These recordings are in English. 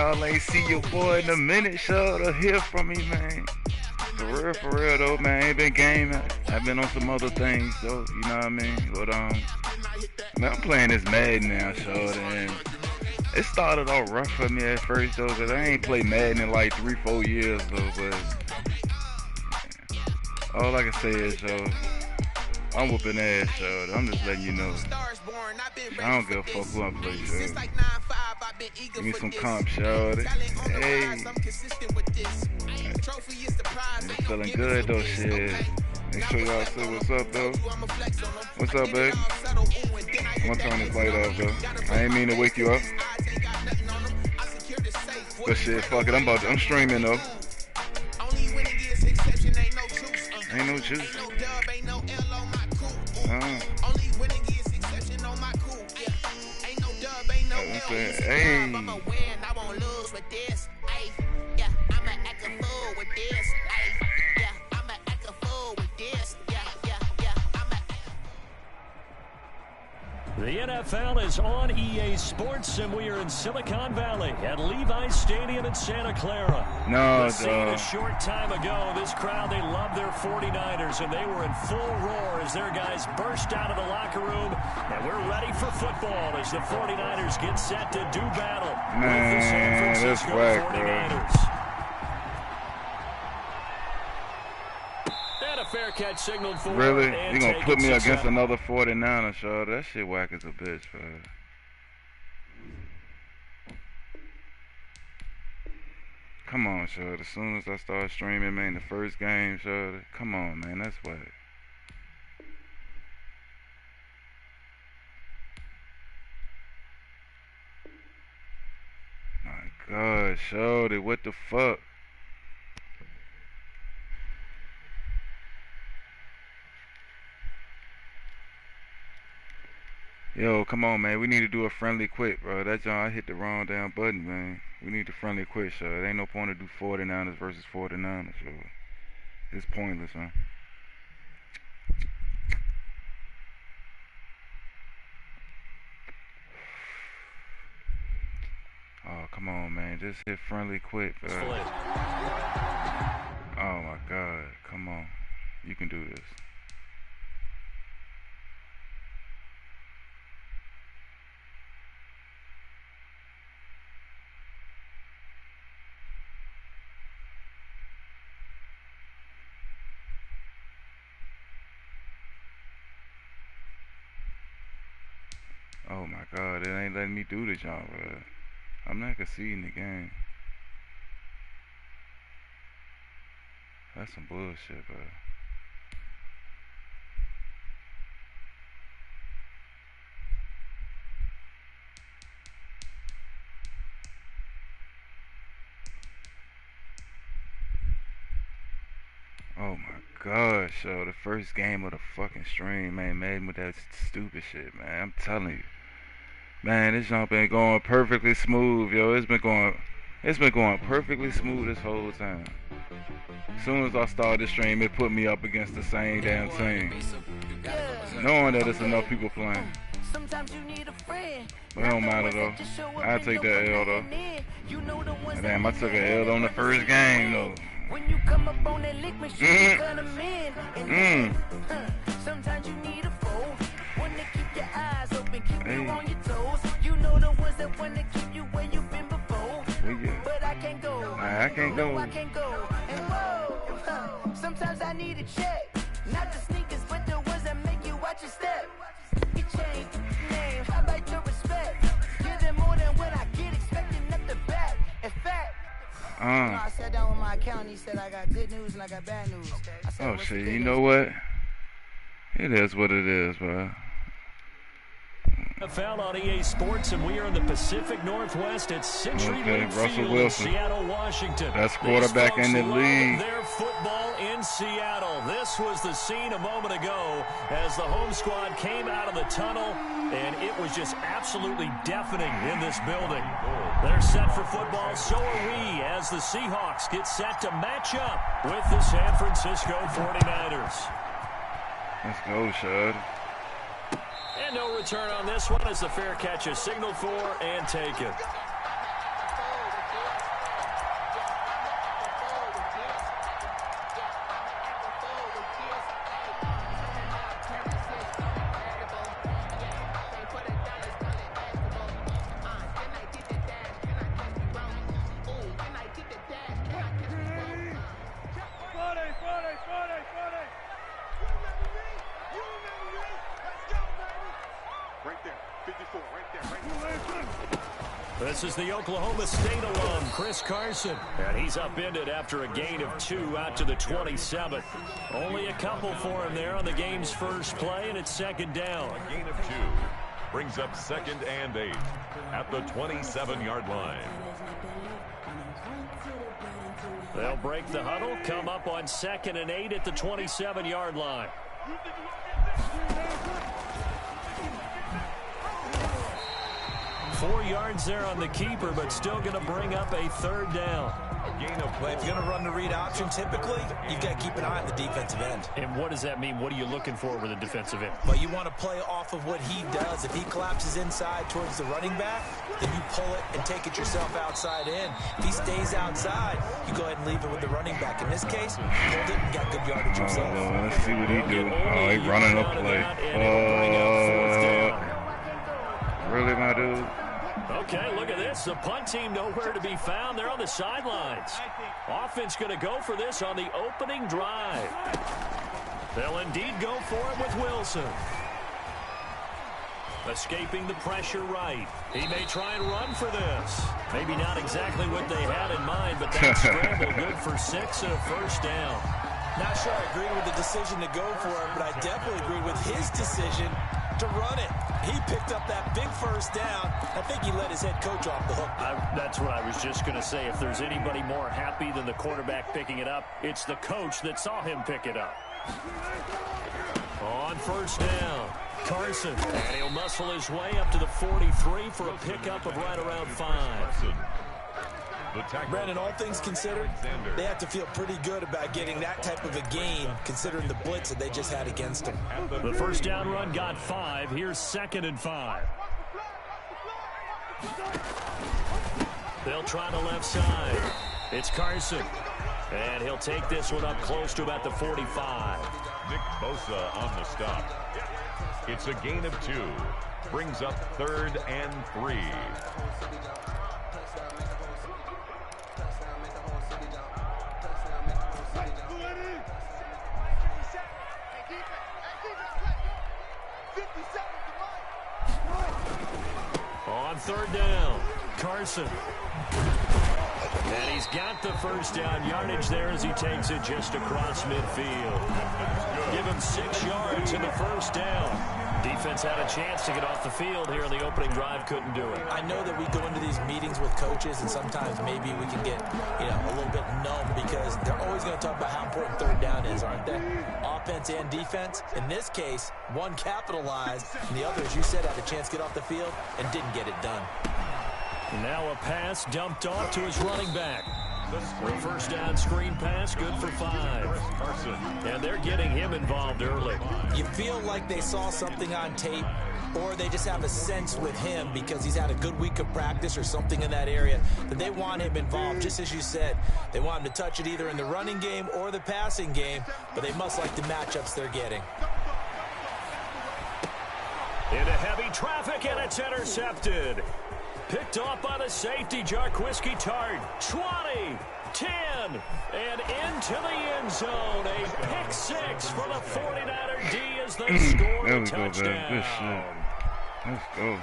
y'all ain't see your boy in a minute, sure to hear from me, man. For real though, man. I ain't been gaming. I've been on some other things, though. You know what I mean? But man, I'm playing this Madden now, sure. And it started off rough for me at first, though, cause I ain't played Madden in like 3-4 years, though. But all I can say is, I'm whooping ass, so I'm just letting you know. I don't give a fuck who I play, so. Give me some comp, show. Hey. I'm feeling good, though, shit. Make sure y'all see what's up, though. What's up, babe? I'm gonna turn this light off, though. I ain't mean to wake you up. But shit, fuck it, I'm streaming, though. Ain't no juice. Hey. The NFL is on EA Sports, and we are in Silicon Valley at Levi's Stadium in Santa Clara. No, scene a short time ago, this crowd, they love their 49ers, and they were in full roar as their guys burst out of the locker room. And we're ready for football as the 49ers get set to do battle with the San Francisco 49ers. And a fair catch signaled for. Really? You gonna put me against another 49er, sure? That shit whack as a bitch, bro. Come on, sure. As soon as I start streaming, man, the first game, sure. Come on, man, that's whack. My God, sure. What the fuck? Yo, come on, man. We need to do a friendly quit, bro. That John, I hit the wrong damn button, man. We need to friendly quit, so it ain't no point to do 49ers versus 49ers, so it's pointless, huh? Oh, come on, man. Just hit friendly quit, bro. Oh, my God. Come on. You can do this. Oh my God, it ain't letting me do the job, bro. I'm not conceding the game. That's some bullshit, bro. Oh my gosh, yo, the first game of the fucking stream, man, made with that stupid shit, man. I'm telling you. Man, this jump been going perfectly smooth, yo. It's been going perfectly smooth this whole time. As soon as I started the stream, it put me up against the same damn team. Knowing that there's enough people playing. But it don't matter though. I'll take that L though. Damn, I took an L on the first game though. When you come up on that lick machine, sometimes you need a fold. One to keep your eyes open, keep you on your toes. You know the ones that want to keep you where you've been before. But I can't go. I can't go. I can't go. And whoa, sometimes I need a check. Not the sneakers, but the ones that make you watch your step. You change name, how about your respect? Give them more than what I get, expecting up the back. In fact, I sat down with my accountant. He said I got good news and I got bad news. I said, oh shit, you know what? It is what it is, bro. NFL on EA Sports, and we are in the Pacific Northwest at CenturyLink Field in Seattle, Washington. Best quarterback in the league. Their football in Seattle. This was the scene a moment ago as the home squad came out of the tunnel, and it was just absolutely deafening in this building. They're set for football, so are we, as the Seahawks get set to match up with the San Francisco 49ers. Let's go, Shad. And no return on this one as the fair catch is signaled for and taken. This is the Oklahoma State alum, Chris Carson. And he's upended after a gain of 2 out to the 27. Only a couple for him there on the game's first play, and it's second down. A gain of 2 brings up 2nd and 8 at the 27-yard line. They'll break the huddle, come up on 2nd and 8 at the 27-yard line. 4 yards there on the keeper, but still going to bring up a 3rd down. Well, if you're going to run the read option, typically, you've got to keep an eye on the defensive end. And what does that mean? What are you looking for with a defensive end? Well, you want to play off of what he does. If he collapses inside towards the running back, then you pull it and take it yourself outside in. If he stays outside, you go ahead and leave it with the running back. In this case, you pulled it and got good yardage yourself. Let's see what he do. Oh, he running a play. Really, my dude? Okay, look at this. The punt team nowhere to be found. They're on the sidelines. Offense going to go for this on the opening drive. They'll indeed go for it with Wilson. Escaping the pressure right. He may try and run for this. Maybe not exactly what they had in mind, but that scramble good for 6 and a 1st down. Not sure I agree with the decision to go for it, but I definitely agree with his decision to run it. He picked up that big 1st down. I think he let his head coach off the hook. That's what I was just going to say. If there's anybody more happy than the quarterback picking it up, it's the coach that saw him pick it up. On 1st down, Carson. And he'll muscle his way up to the 43 for a pickup of right around 5. Brandon, all things considered, they have to feel pretty good about getting that type of a game, considering the blitz that they just had against them. The 1st down run got 5. Here's 2nd and 5. They'll try the left side. It's Carson. And he'll take this one up close to about the 45. Nick Bosa on the stop. It's a gain of 2. Brings up 3rd and 3. On 3rd down, Carson. And he's got the 1st down yardage there as he takes it just across midfield. Give him 6 yards in the 1st down. Defense had a chance to get off the field here on the opening drive, couldn't do it. I know that we go into these meetings with coaches, and sometimes maybe we can get, a little bit numb because they're always going to talk about how important 3rd down is, aren't they? Offense and defense. In this case, one capitalized, and the other, as you said, had a chance to get off the field and didn't get it done. Now a pass dumped off to his running back. The 1st down screen pass, good for 5. Carson. And they're getting him involved early. You feel like they saw something on tape, or they just have a sense with him because he's had a good week of practice or something in that area that they want him involved. Just as you said, they want him to touch it either in the running game or the passing game, but they must like the matchups they're getting. Into heavy traffic, and it's intercepted. Picked off by the safety, Jarquiski Tart. 20, 10, and into the end zone. A pick 6 for the 49er D as they score a touchdown. Good shit. Let's go.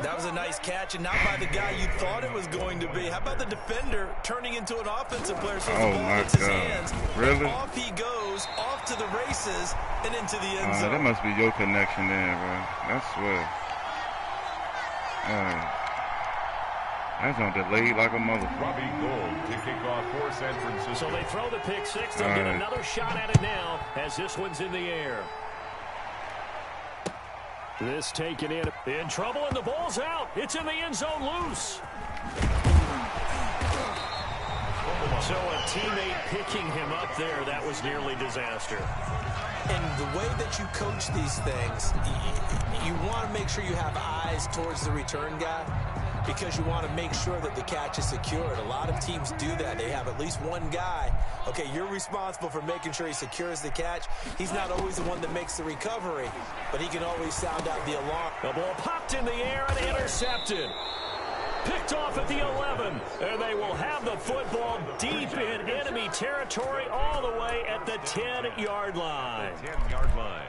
That was a nice catch, and not by the guy you thought it was going to be. How about the defender turning into an offensive player so the ball hits his hands? Really? Off he goes, off to the races, and into the end zone. That must be your connection there, bro. I swear. That's on delayed like a motherfucker. Robbie Gould to kick off for San Francisco. So they throw the pick 6. They'll get another shot at it now as this one's in the air. This taken in trouble, and the ball's out. It's in the end zone loose. So a teammate picking him up there, that was nearly disaster. And the way that you coach these things, you want to make sure you have eyes towards the return guy because you want to make sure that the catch is secured. A lot of teams do that. They have at least one guy. Okay, you're responsible for making sure he secures the catch. He's not always the one that makes the recovery, but he can always sound out the alarm. The ball popped in the air and intercepted. Picked off at the 11, and they will have the football deep in enemy territory all the way at the 10-yard line. 10-yard line.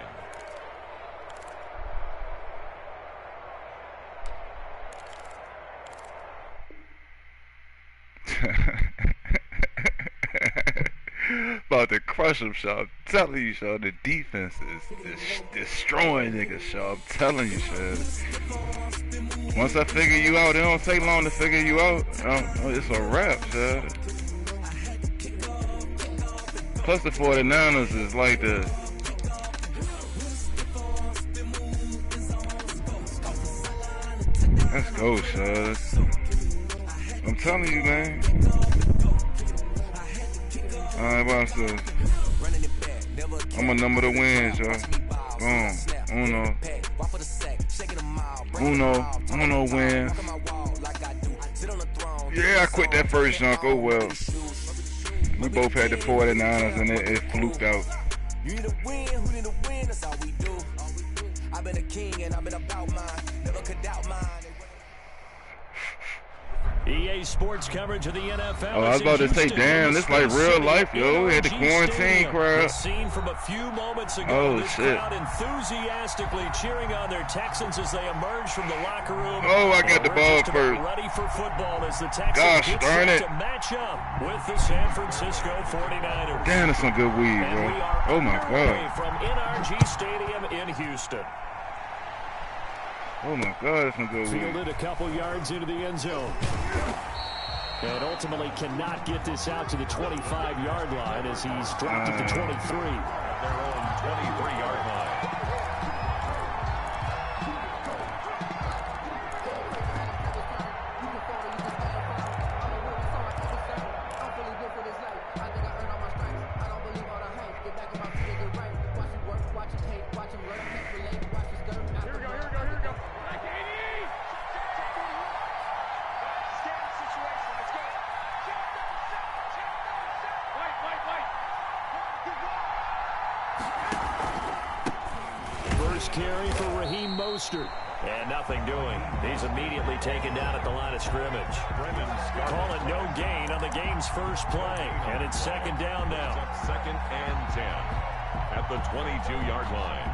About to crush them, Shaw. I'm telling you, Shaw. The defense is destroying niggas, Shaw. I'm telling you, Shaw. Once I figure you out, it don't take long to figure you out. It's a wrap, Shaw. Plus the 49ers is like the... Let's go, Shaw. I'm telling you, man. Alright, watch this. I'm a number the wins, y'all. Boom. Uno wins. Yeah, I quit that first junk. Oh well. We both had the 49ers and it fluked out. You need a win, who need a win? That's all we do. I've been a king and I've been about mine. Never could doubt mine. EA Sports coverage of the NFL. Oh, I was about to say, damn, this like real life, yo. We had the quarantine crowd. Seen from a few moments ago. Oh, this shit. crowd enthusiastically cheering on their Texans as they emerge from the locker room. Oh, I got the ball first. Ready for football as the Texans Gosh, get darn set it. to match up with the San Francisco 49ers. Damn, that's some good weed, bro. Oh my God. From NRG Stadium in Houston. Oh my God, that's some good weed. Fielded a couple yards into the end zone. And ultimately cannot get this out to the 25-yard line as he's dropped at the 23. At their own 23-yard line. Carry for Raheem Mostert. And nothing doing. He's immediately taken down at the line of scrimmage. Call it no gain on the game's first play. And it's second down now. Second and 10 at the 22-yard line.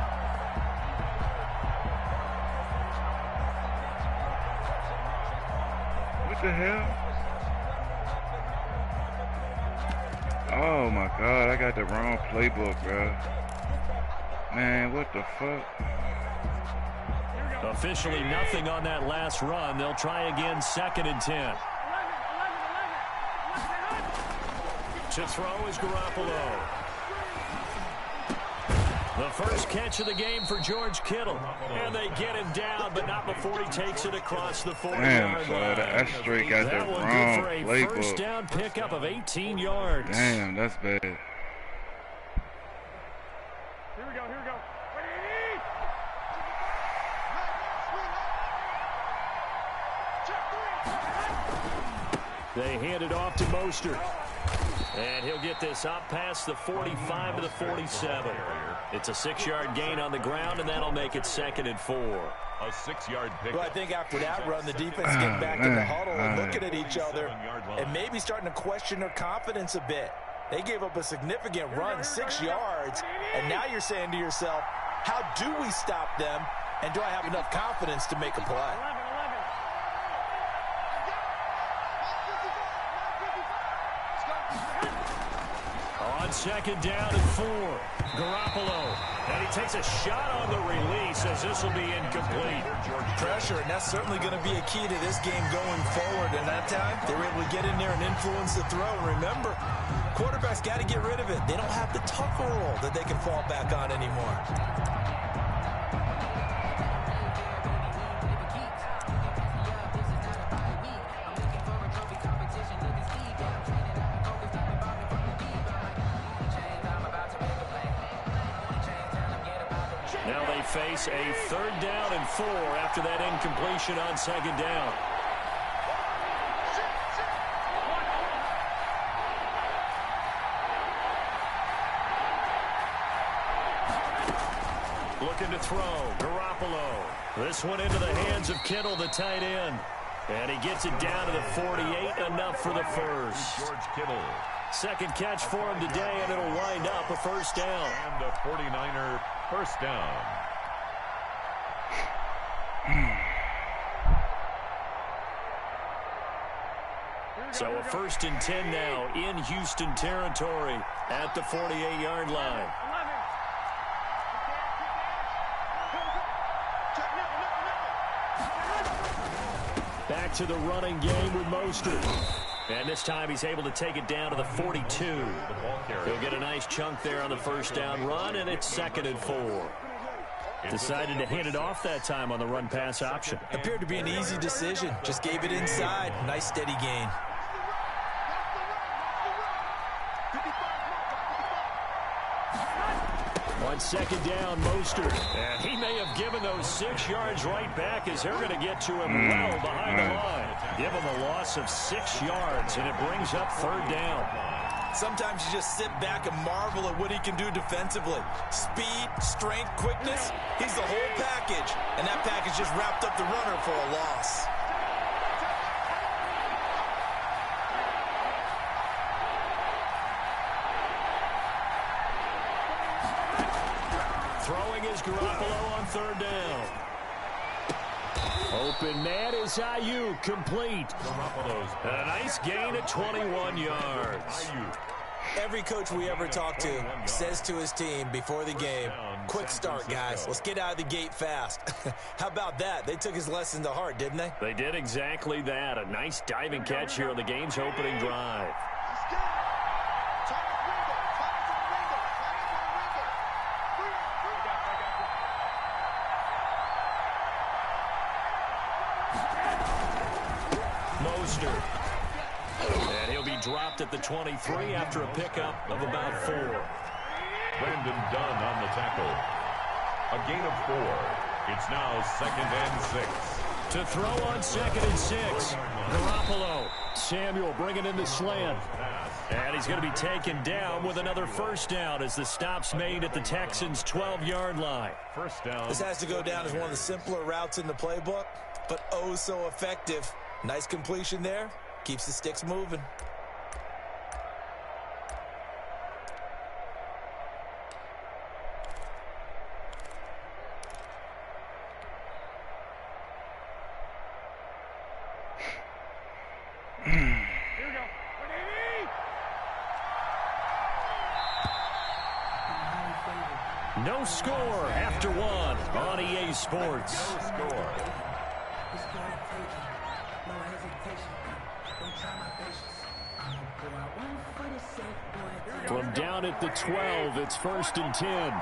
What the hell? Oh my God, I got the wrong playbook, bro. Man, what the fuck? Officially nothing on that last run. They'll try again, second and 10. To throw is Garoppolo. The first catch of the game for George Kittle. And they get him down, but not before he takes it across the 40-yard line. That straight got the wrong playbook. First down pickup of 18 yards. Damn, that's bad. Here we go. They hand it off to Mostert. And he'll get this up past the 45 to the 47. It's a 6-yard gain on the ground, and that'll make it second and 4. A 6-yard pick. Well, I think after that run, the defense getting back in the huddle and looking at each other and maybe starting to question their confidence a bit. They gave up a significant run, 6 yards, and now you're saying to yourself, how do we stop them, and do I have enough confidence to make a play? On second down and 4, Garoppolo. And he takes a shot on the release as this will be incomplete. Pressure, and that's certainly going to be a key to this game going forward. And that time, they were able to get in there and influence the throw. And remember, quarterbacks got to get rid of it. They don't have the Tucker roll that they can fall back on anymore. Now they face a third down and 4 after that incompletion on second down. Looking to throw, Garoppolo. This one into the hands of Kittle, the tight end. And he gets it down to the 48, enough for the first. George Kittle. Second catch for him today, and it'll wind up a first down. And a 49er first down. Here we So a 1st and 10 now in Houston territory at the 48-yard line. Back to the running game with Mostert. And this time he's able to take it down to the 42. He'll get a nice chunk there on the 1st down run, and it's 2nd and 4. Decided to hand it off that time on the run-pass option. Appeared to be an easy decision. Just gave it inside. Nice steady gain. On 2nd down, Mostert. And he may have given those 6 yards right back as they're going to get to him well behind the line. Give him a loss of 6 yards, and it brings up 3rd down. Sometimes you just sit back and marvel at what he can do defensively. Speed, strength, quickness. He's the whole package. And that package just wrapped up the runner for a loss. Throwing is Garoppolo on 3rd down. Open man is Ayuk, complete. And a nice gain at 21 yards. Every coach we ever talk to says to his team before the game, quick start, guys. Let's get out of the gate fast. How about that? They took his lesson to heart, didn't they? They did exactly that. A nice diving catch here on the game's opening drive. Mostert. And he'll be dropped at the 23 after a pickup of about 4. Brandon Dunn on the tackle. A gain of 4. It's now 2nd and 6. To throw on 2nd and 6. Garoppolo. Samuel bringing in the slant. And he's going to be taken down with another 1st down as the stop's made at the Texans' 12-yard line. 1st down. This has to go down as one of the simpler routes in the playbook, but oh so effective. Nice completion there. Keeps the sticks moving. No score after 1 on EA Sports. No score. From down at the 12, it's 1st and 10.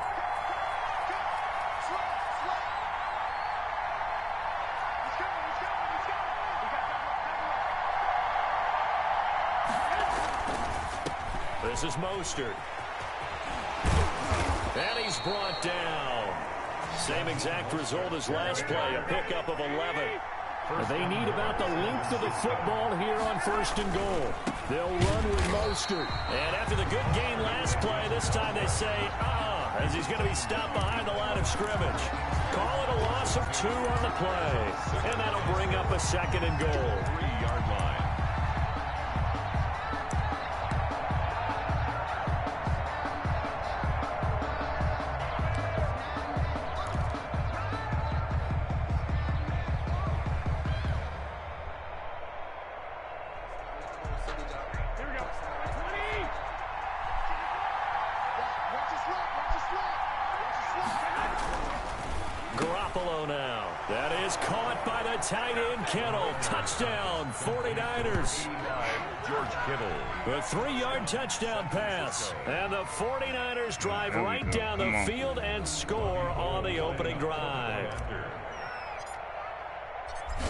This is Mostert. And he's brought down. Same exact result as last play, a pickup of 11. They need about the length of the football here on 1st and goal. They'll run with Mostert. And after the good gain last play, this time they say, as he's going to be stopped behind the line of scrimmage. Call it a loss of 2 on the play. And that'll bring up a 2nd and goal. 3-yard line. Garoppolo now. That is caught by the tight end Kittle. Touchdown, 49ers. George Kittle. A 3-yard touchdown pass. And the 49ers drive right down the field and score on the opening drive.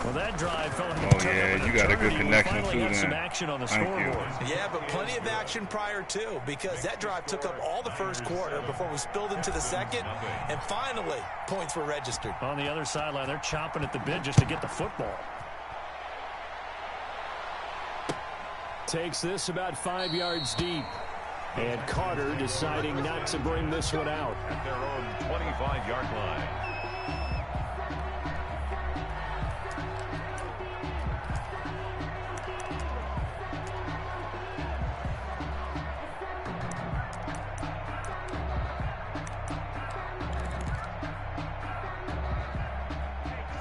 Well, that drive fell into you got a good connection too, then. Some action on the scoreboard. Yeah, but plenty of action prior to, because that drive took up all the 1st quarter before we spilled into the 2nd, and finally, points were registered. On the other sideline, they're chomping at the bit just to get the football. Takes this about 5 yards deep. And Carter deciding not to bring this one out. At their own 25-yard line.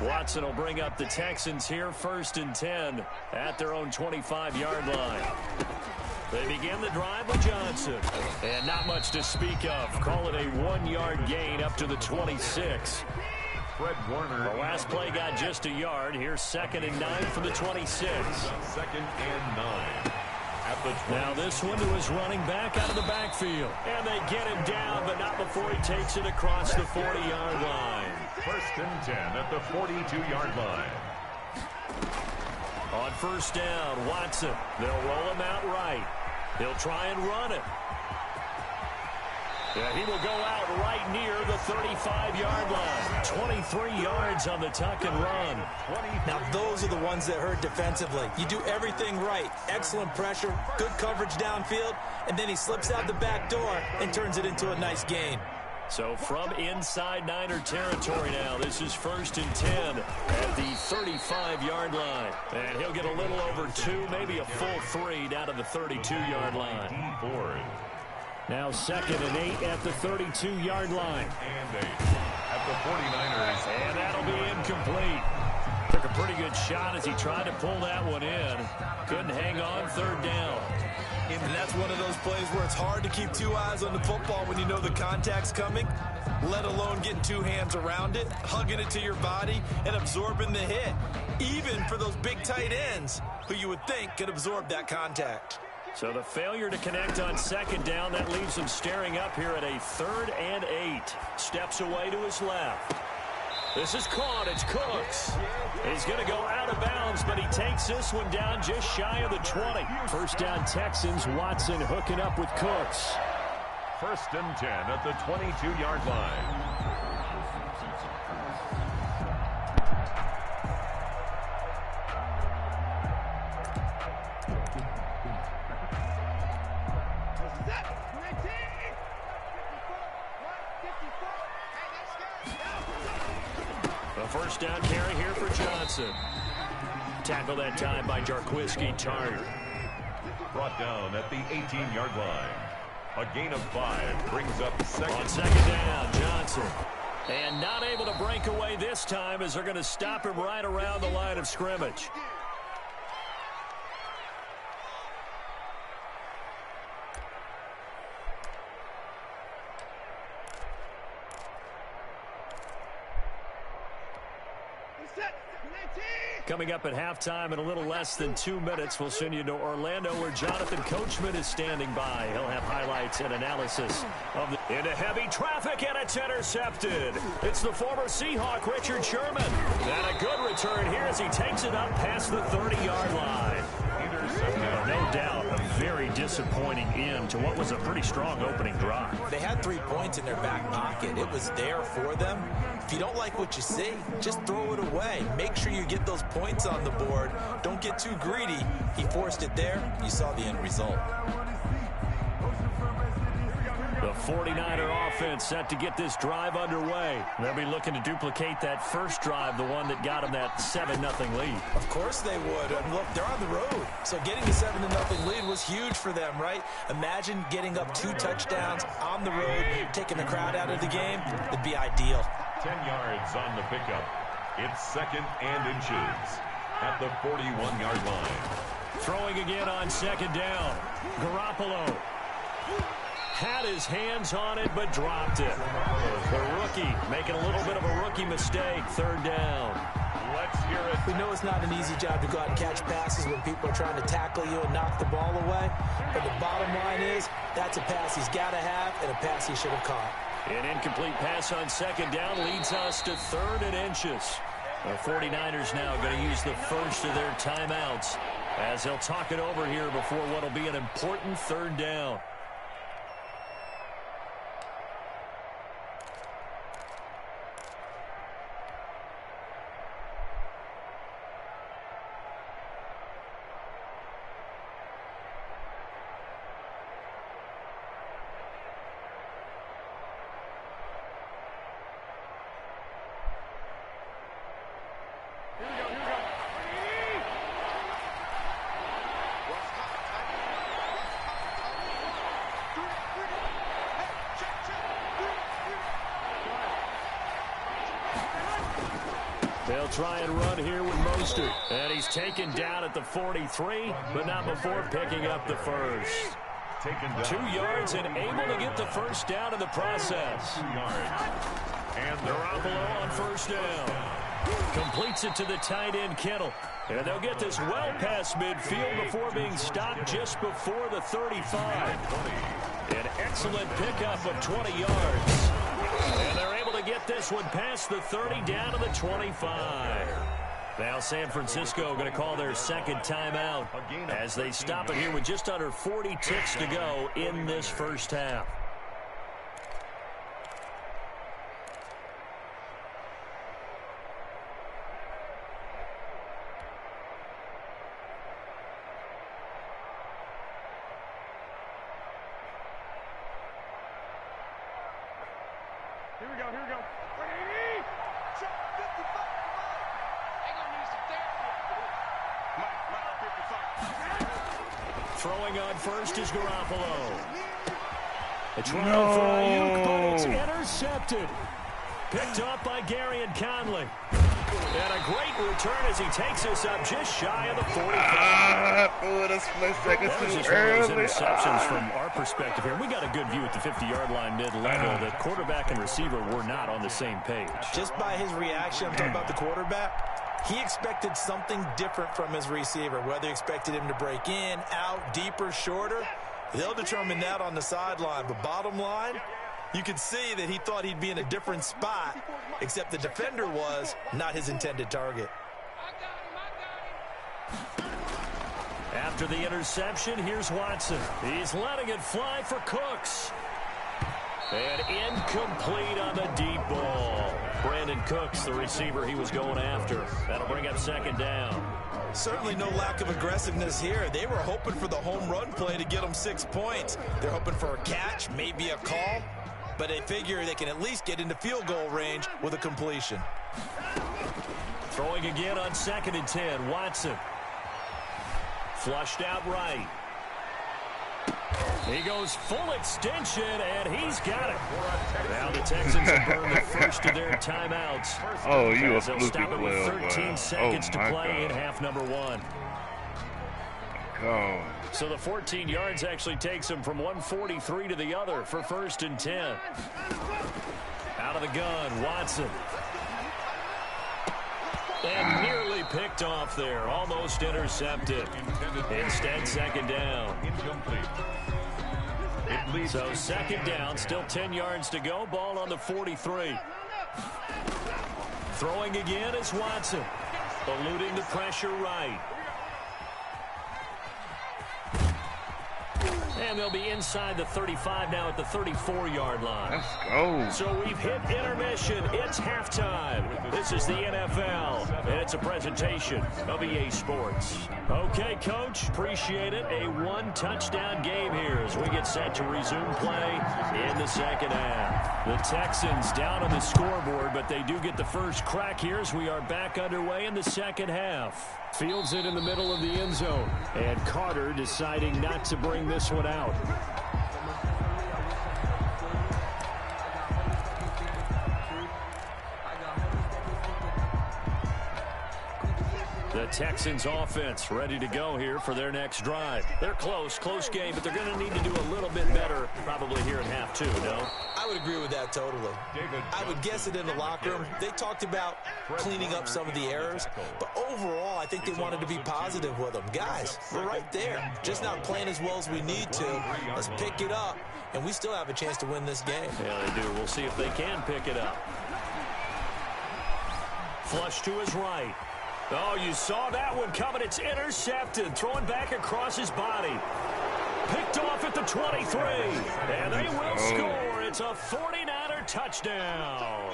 Watson will bring up the Texans here 1st and 10 at their own 25-yard line. They begin the drive with Johnson. And not much to speak of. Call it a 1-yard gain up to the 26. Fred Warner. The last play got just a yard. Here's 2nd and 9 from the 26. 2nd and 9. Now this one to his running back out of the backfield. And they get him down, but not before he takes it across the 40-yard line. 1st and 10 at the 42-yard line. On 1st down, Watson. They'll roll him out right. He'll try and run it. Yeah, he will go out right near the 35-yard line. 23 yards on the tuck and run. Now, those are the ones that hurt defensively. You do everything right. Excellent pressure, good coverage downfield, and then he slips out the back door and turns it into a nice gain. So from inside Niner territory now, this is 1st and 10 at the 35-yard line. And he'll get a little over 2, maybe a full 3 down to the 32-yard line. Now 2nd and 8 at the 32-yard line. And 8 at the 49ers. And that'll be incomplete. Took a pretty good shot as he tried to pull that one in. Couldn't hang on 3rd down. And that's one of those plays where it's hard to keep 2 eyes on the football when you know the contact's coming, let alone getting 2 hands around it, hugging it to your body, and absorbing the hit, even for those big tight ends who you would think could absorb that contact. So the failure to connect on 2nd down, that leaves him staring up here at a 3rd and 8. Steps away to his left. This is caught. It's Cooks. He's going to go out of bounds, but he takes this one down just shy of the 20. 1st down Texans. Watson hooking up with Cooks. 1st and 10 at the 22-yard line. The 1st down carry here for Johnson. Tackle that time by Jarquiski Tartt. Brought down at the 18-yard line. A gain of 5 brings up 2nd. On 2nd down, Johnson. And not able to break away this time as they're going to stop him right around the line of scrimmage. Coming up at halftime in a little less than 2 minutes, we'll send you to Orlando where Jonathan Coachman is standing by. He'll have highlights and analysis of into heavy traffic, and it's intercepted. It's the former Seahawk, Richard Sherman. And a good return here as he takes it up past the 30-yard line. No doubt, a very disappointing end to what was a pretty strong opening drive. They had 3 points in their back pocket. It was there for them. If you don't like what you see, just throw it away. Make sure you get those points on the board. Don't get too greedy. He forced it there. You saw the end result. The 49er offense set to get this drive underway. They'll be looking to duplicate that first drive, the one that got them that 7-0 lead. Of course they would. And look, they're on the road. So getting the 7-0 lead was huge for them, right? Imagine getting up 2 touchdowns on the road, taking the crowd out of the game. It'd be ideal. 10 yards on the pickup. It's 2nd and inches at the 41-yard line. Throwing again on 2nd down. Garoppolo had his hands on it, but dropped it. The rookie making a little bit of a rookie mistake. 3rd down. Let's hear it. We know it's not an easy job to go out and catch passes when people are trying to tackle you and knock the ball away. But the bottom line is, that's a pass he's got to have and a pass he should have caught. An incomplete pass on 2nd down leads us to 3rd and inches. The 49ers now going to use the first of their timeouts as they'll talk it over here before what will be an important 3rd down. They'll try and run here with Mostert. And he's taken down at the 43, but not before picking up the first. 2 yards and able to get the first down in the process. 2 yards. And Garoppolo on first down. Completes it to the tight end, Kittle. And they'll get this well past midfield before being stopped just before the 35. An excellent pickup of 20 yards. And they're able to get this one past the 30 down to the 25. Now San Francisco going to call their second timeout as they stop it here with just under 40 ticks to go in this first half. Here we go. Throwing on first is Garoppolo. A try for Ayuk, but it's intercepted. Picked up by Gary and Conley. And a great return as he takes us up just shy of the 45. Pulled a split second That was too just one of those early. interceptions from our perspective here. We got a good view at the 50-yard line mid-level. The quarterback and receiver were not on the same page. Just by his reaction, I'm talking about the quarterback, he expected something different from his receiver, whether he expected him to break in, out, deeper, shorter. They'll determine that on the sideline. But bottom line, you could see that he thought he'd be in a different spot, except the defender was not his intended target. After the interception, here's Watson. He's letting it fly for Cooks. And incomplete on the deep ball. Brandon Cooks, the receiver he was going after. That'll bring up second down. Certainly no lack of aggressiveness here. They were hoping for the home run play to get them 6 points. They're hoping for a catch, maybe a call, but they figure they can at least get into field goal range with a completion. Throwing again on 2nd and 10. Watson. Flushed out right. He goes full extension, and he's got it. Now the Texans have burned the first of their timeouts. Oh, you a They'll fluky stop it with player, 13 boy. seconds to Oh, my play in God. half number 1. Go. So the 14 yards actually takes him from 143 to the other for 1st and 10. Out of the gun, Watson. And nearly picked off there. Almost intercepted. Instead, 2nd down. So 2nd down, still 10 yards to go. Ball on the 43. Throwing again is Watson. Eluding the pressure right. And they'll be inside the 35 now at the 34-yard line. Let's go. So we've hit intermission. It's halftime. This is the NFL, and it's a presentation of EA Sports. Okay, Coach, appreciate it. A 1-touchdown game here as we get set to resume play in the second half. The Texans down on the scoreboard, but they do get the first crack here as we are back underway in the second half. Fields it in the middle of the end zone, and Carter deciding not to bring this one out. The Texans offense ready to go here for their next drive. They're close game, but they're going to need to do a little bit better probably here in half 2, no? I would agree with that totally. I would guess it in the locker room. They talked about cleaning up some of the errors, but overall, I think they wanted to be positive with them. Guys, we're right there. Just not playing as well as we need to. Let's pick it up, and we still have a chance to win this game. Yeah, they do. We'll see if they can pick it up. Flush to his right. Oh, you saw that one coming. It's intercepted. Throwing back across his body. Picked off at the 23. And they will score. It's a 49er touchdown.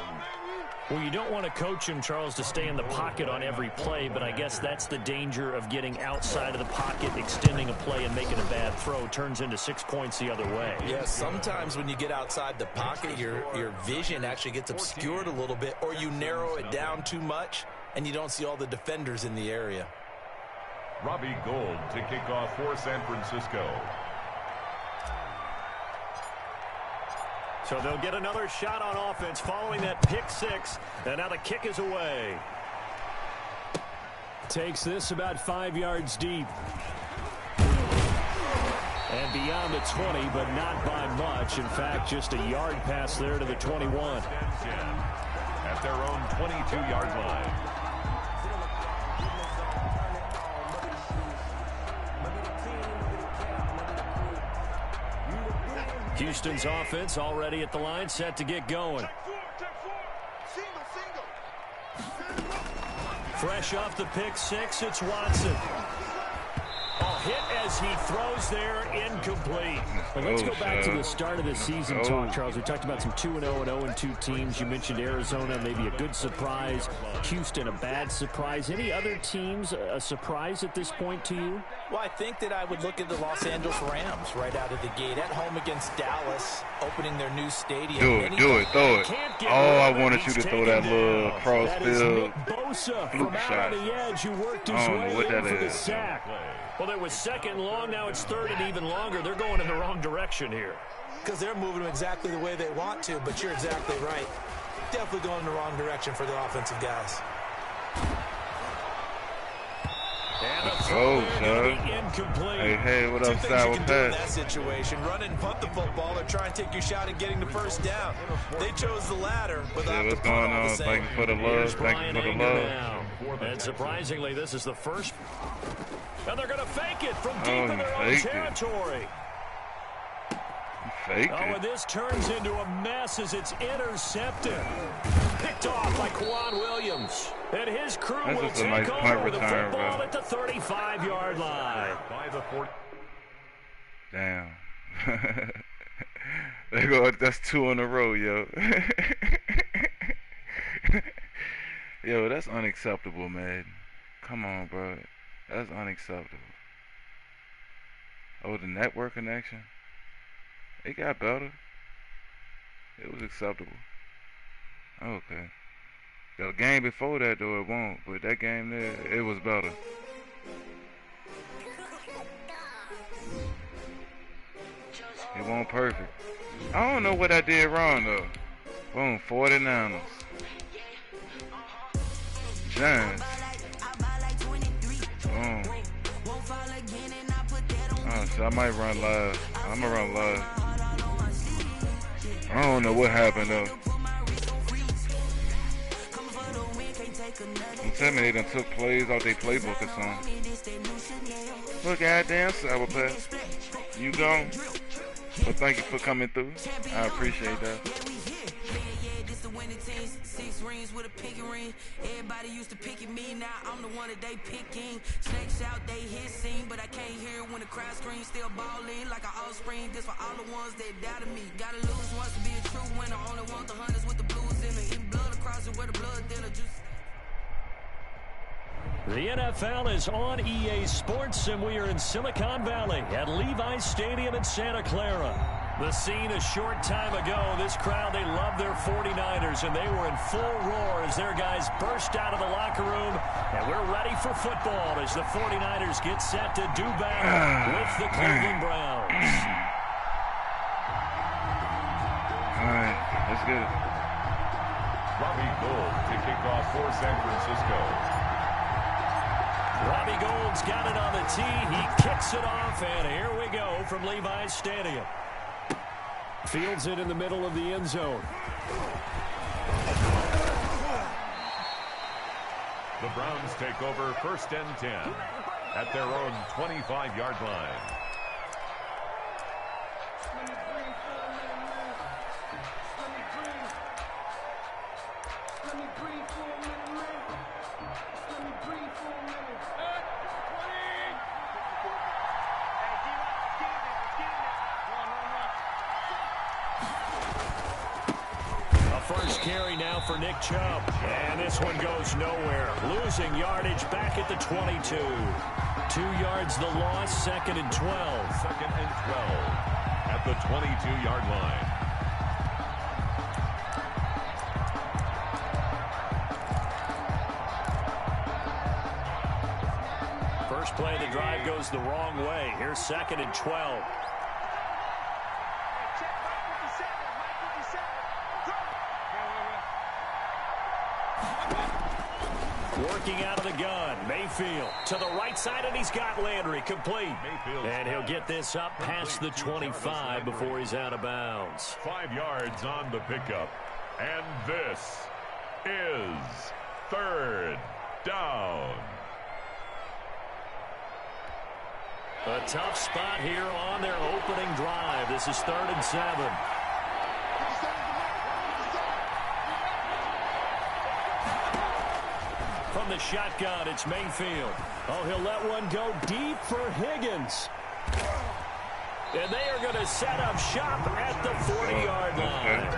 Well, you don't want to coach him, Charles, to stay in the pocket on every play, but I guess that's the danger of getting outside of the pocket, extending a play, and making a bad throw. Turns into 6 points the other way. Yeah, sometimes when you get outside the pocket, your vision actually gets obscured a little bit, or you narrow it down too much, and you don't see all the defenders in the area. Robbie Gould to kick off for San Francisco. So they'll get another shot on offense following that pick 6, and now the kick is away. Takes this about 5 yards deep. And beyond the 20, but not by much. In fact, just a yard pass there to the 21. At their own 22-yard line. Houston's offense already at the line, set to get going. Fresh off the pick six, it's Watson. Hit as he throws there, incomplete. Well, let's go back to the start of the season talk, Charles. We talked about some 2-0 and 0-2 teams. You mentioned Arizona, maybe a good surprise. Houston, a bad surprise. Any other teams a surprise at this point to you? Well, I think that I would look at the Los Angeles Rams right out of the gate at home against Dallas, opening their new stadium. Do it, throw it. Oh, I wanted you to throw that little cross-field fluke shot. The edge who worked his way in for the sack. Well, it was second and long. Now it's third and even longer. They're going in the wrong direction here. Because they're moving them exactly the way they want to, but you're exactly right. Definitely going in the wrong direction for the offensive guys. Let's go, son. Hey, what up, Sour Patch? In that situation, run and punt the football or try and take your shot at getting the first down. They chose the latter, but what's going on? Thank you for the love. Thank you for the love. And surprisingly, this is the first. And they're going to fake it from deep in their own territory. And this turns into a mess as it's intercepted. Picked off by Quan Williams. And his crew will take over the football at the 35-yard line. Damn. They go. That's 2 in a row, yo. Yo, that's unacceptable, man. Come on, bro. That's unacceptable. Oh, the network connection? It got better. It was acceptable. Okay. The game before that, though, it won't. But that game there, it was better. It wasn't perfect. I don't know what I did wrong, though. Boom, 49ers. Giants. Oh, so I might run live. I'm gonna run live. I don't know what happened though. I'm telling me they done took plays out their playbook or something. Look, goddamn Sour Patch. You gone? But thank you for coming through. I appreciate that. With a pinky ring, everybody used to pick at me. Now I'm the one that they picking. Snakes out, they hit scene, but I can't hear when the crowd screams. Still balling like an offspring. This for all the ones that doubted me. Gotta lose once to be a true winner. Only want the hunters with the blues in it. Eating blood across it where the blood thinner. Just the NFL is on EA Sports, and we are in Silicon Valley at Levi's Stadium in Santa Clara. The scene a short time ago, this crowd, they love their 49ers, and they were in full roar as their guys burst out of the locker room. And we're ready for football as the 49ers get set to do battle with the Cleveland Browns. All right, let's get it. Robbie Gould to kick off for San Francisco. Robbie Gould's got it on the tee. He kicks it off, and here we go from Levi's Stadium. Fields it in the middle of the end zone. The Browns take over 1st and 10 at their own 25-yard line. Carry now for Nick Chubb. And this one goes nowhere. Losing yardage back at the 22. 2 yards the loss, 2nd and 12. 2nd and 12 at the 22-yard line. First play of the drive goes the wrong way. Here's 2nd and 12. Working out of the gun. Mayfield to the right side, and he's got Landry complete. And he'll get this up past the 25 before he's out of bounds. 5 yards on the pickup. And this is third down. A tough spot here on their opening drive. This is 3rd and 7. From the shotgun, it's Mayfield. Oh, he'll let one go deep for Higgins. And they are going to set up shop at the 40-yard line.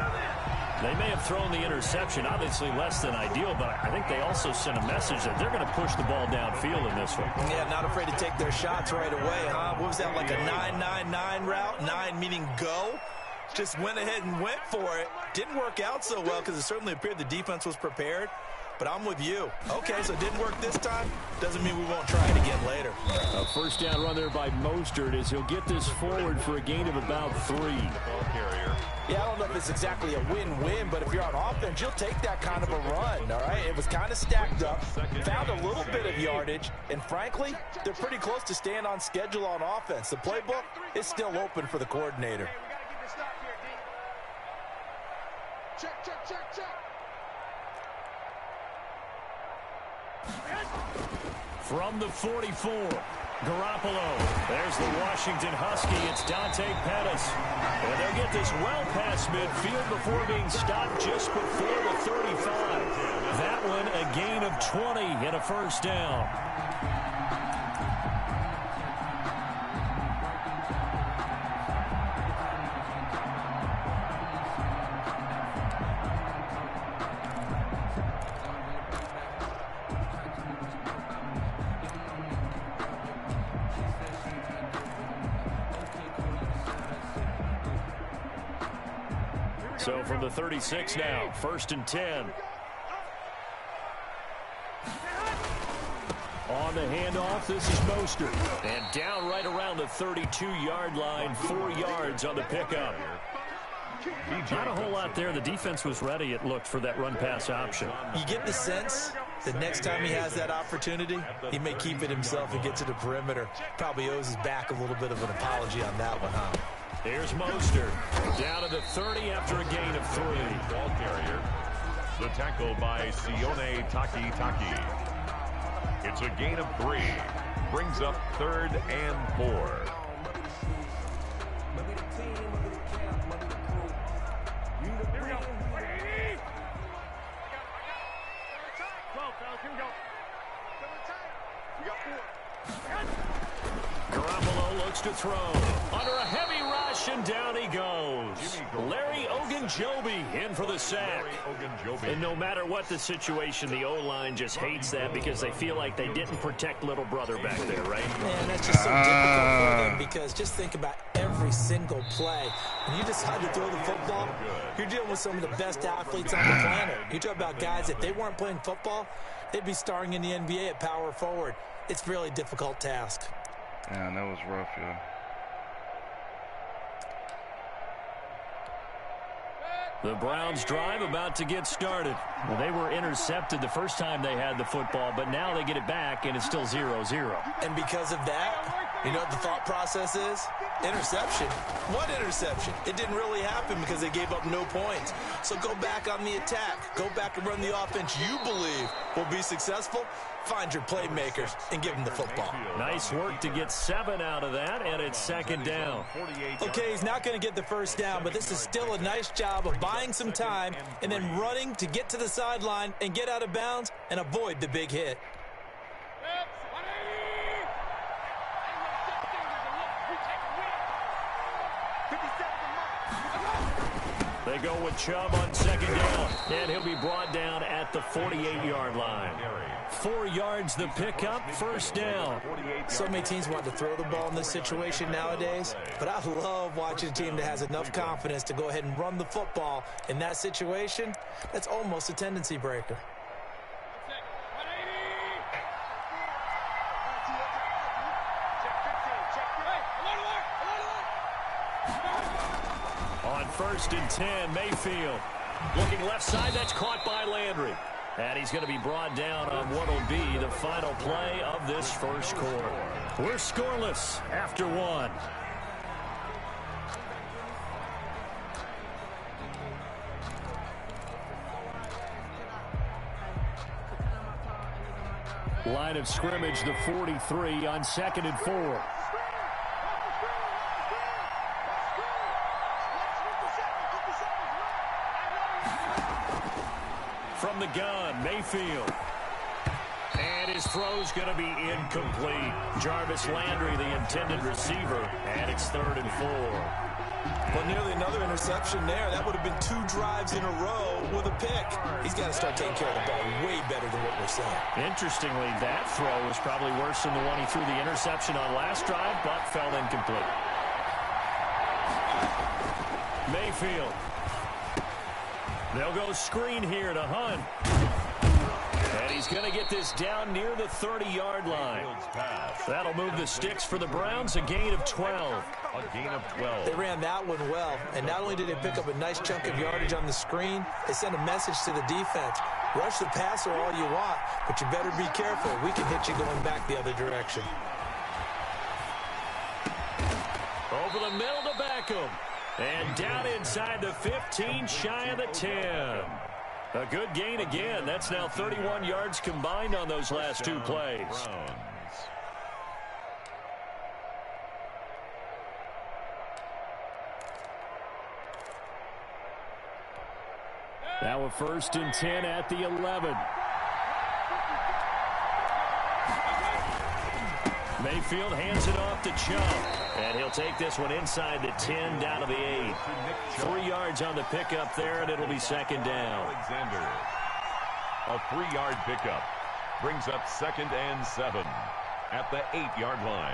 They may have thrown the interception, obviously less than ideal, but I think they also sent a message that they're going to push the ball downfield in this one. Yeah, not afraid to take their shots right away, huh? What was that, like a 9-9-9 route? 9 meaning go? Just went ahead and went for it. Didn't work out so well because it certainly appeared the defense was prepared. But I'm with you. Okay, so it didn't work this time. Doesn't mean we won't try it again later. A first down run there by Mostert as he'll get this forward for a gain of about 3. Yeah, I don't know if it's exactly a win-win, but if you're on offense, you'll take that kind of a run, all right? It was kind of stacked up, found a little bit of yardage, and frankly, they're pretty close to staying on schedule on offense. The playbook is still open for the coordinator. We got to get this stop here, D. Check, check, check, check. From the 44, Garoppolo. There's the Washington Husky. It's Dante Pettis. And they'll get this well past midfield before being stopped just before the 35. That one a gain of 20 and a first down. So from the 36 now, 1st and 10. On the handoff, this is Mostert. And down right around the 32-yard line, 4 yards on the pickup. Not a whole lot there. The defense was ready, it looked, for that run-pass option. You get the sense that next time he has that opportunity, he may keep it himself and get to the perimeter. Probably owes his back a little bit of an apology on that one, huh? Here's Mostert. Down to the 30 after a gain of 3. Ball carrier. The tackle by Sione Taki. It's a gain of 3. Brings up 3rd and 4. Garoppolo looks to throw. Under a heavy rush, and down he goes. Larry Ogunjobi in for the sack. And no matter what the situation, the O-line just hates that because they feel like they didn't protect little brother back there, right? Man, that's just so difficult for them because just think about every single play. When you decide to throw the football, you're dealing with some of the best athletes on the planet. You talk about guys, if they weren't playing football, they'd be starring in the NBA at power forward. It's a really difficult task. Yeah, that was rough, yeah. The Browns drive about to get started. Well, they were intercepted the first time they had the football, but now they get it back, and it's still 0-0. And because of that, you know what the thought process is? Interception. What interception? It didn't really happen because they gave up no points. So go back on the attack. Go back and run the offense you believe will be successful. Find your playmakers and give them the football. Nice work to get 7 out of that, and it's 2nd down. Okay, he's not going to get the first down, but this is still a nice job of buying some time and then running to get to the sideline and get out of bounds and avoid the big hit. They go with Chubb on 2nd down, and he'll be brought down at the 48-yard line. 4 yards the pickup, 1st down. So many teams want to throw the ball in this situation nowadays, but I love watching a team that has enough confidence to go ahead and run the football in that situation. That's almost a tendency breaker. On 1st and 10, Mayfield. Looking left side, that's caught by Landry. And he's going to be brought down on what will be the final play of this first quarter. We're scoreless after one. Line of scrimmage, the 43 on 2nd and 4. From the gun, Mayfield. And his throw's going to be incomplete. Jarvis Landry, the intended receiver, and it's 3rd and 4. Well, nearly another interception there. That would have been 2 drives in a row with a pick. He's got to start taking care of the ball way better than what we're saying. Interestingly, that throw was probably worse than the one he threw the interception on last drive, but fell incomplete. Mayfield. They'll go screen here to Hunt. And he's going to get this down near the 30-yard line. That'll move the sticks for the Browns, a gain of 12. A gain of 12. They ran that one well, and not only did they pick up a nice chunk of yardage on the screen, they sent a message to the defense. Rush the passer all you want, but you better be careful. We can hit you going back the other direction. Over the middle to Beckham. And down inside the 15, shy of the 10. A good gain again. That's now 31 yards combined on those last 2 plays. Now a 1st and 10 at the 11. Mayfield hands it off to Chubb. And he'll take this one inside the 10 down to the 8. 3 yards on the pickup there, and it'll be 2nd down. Alexander. A 3-yard pickup brings up 2nd and 7 at the 8-yard line.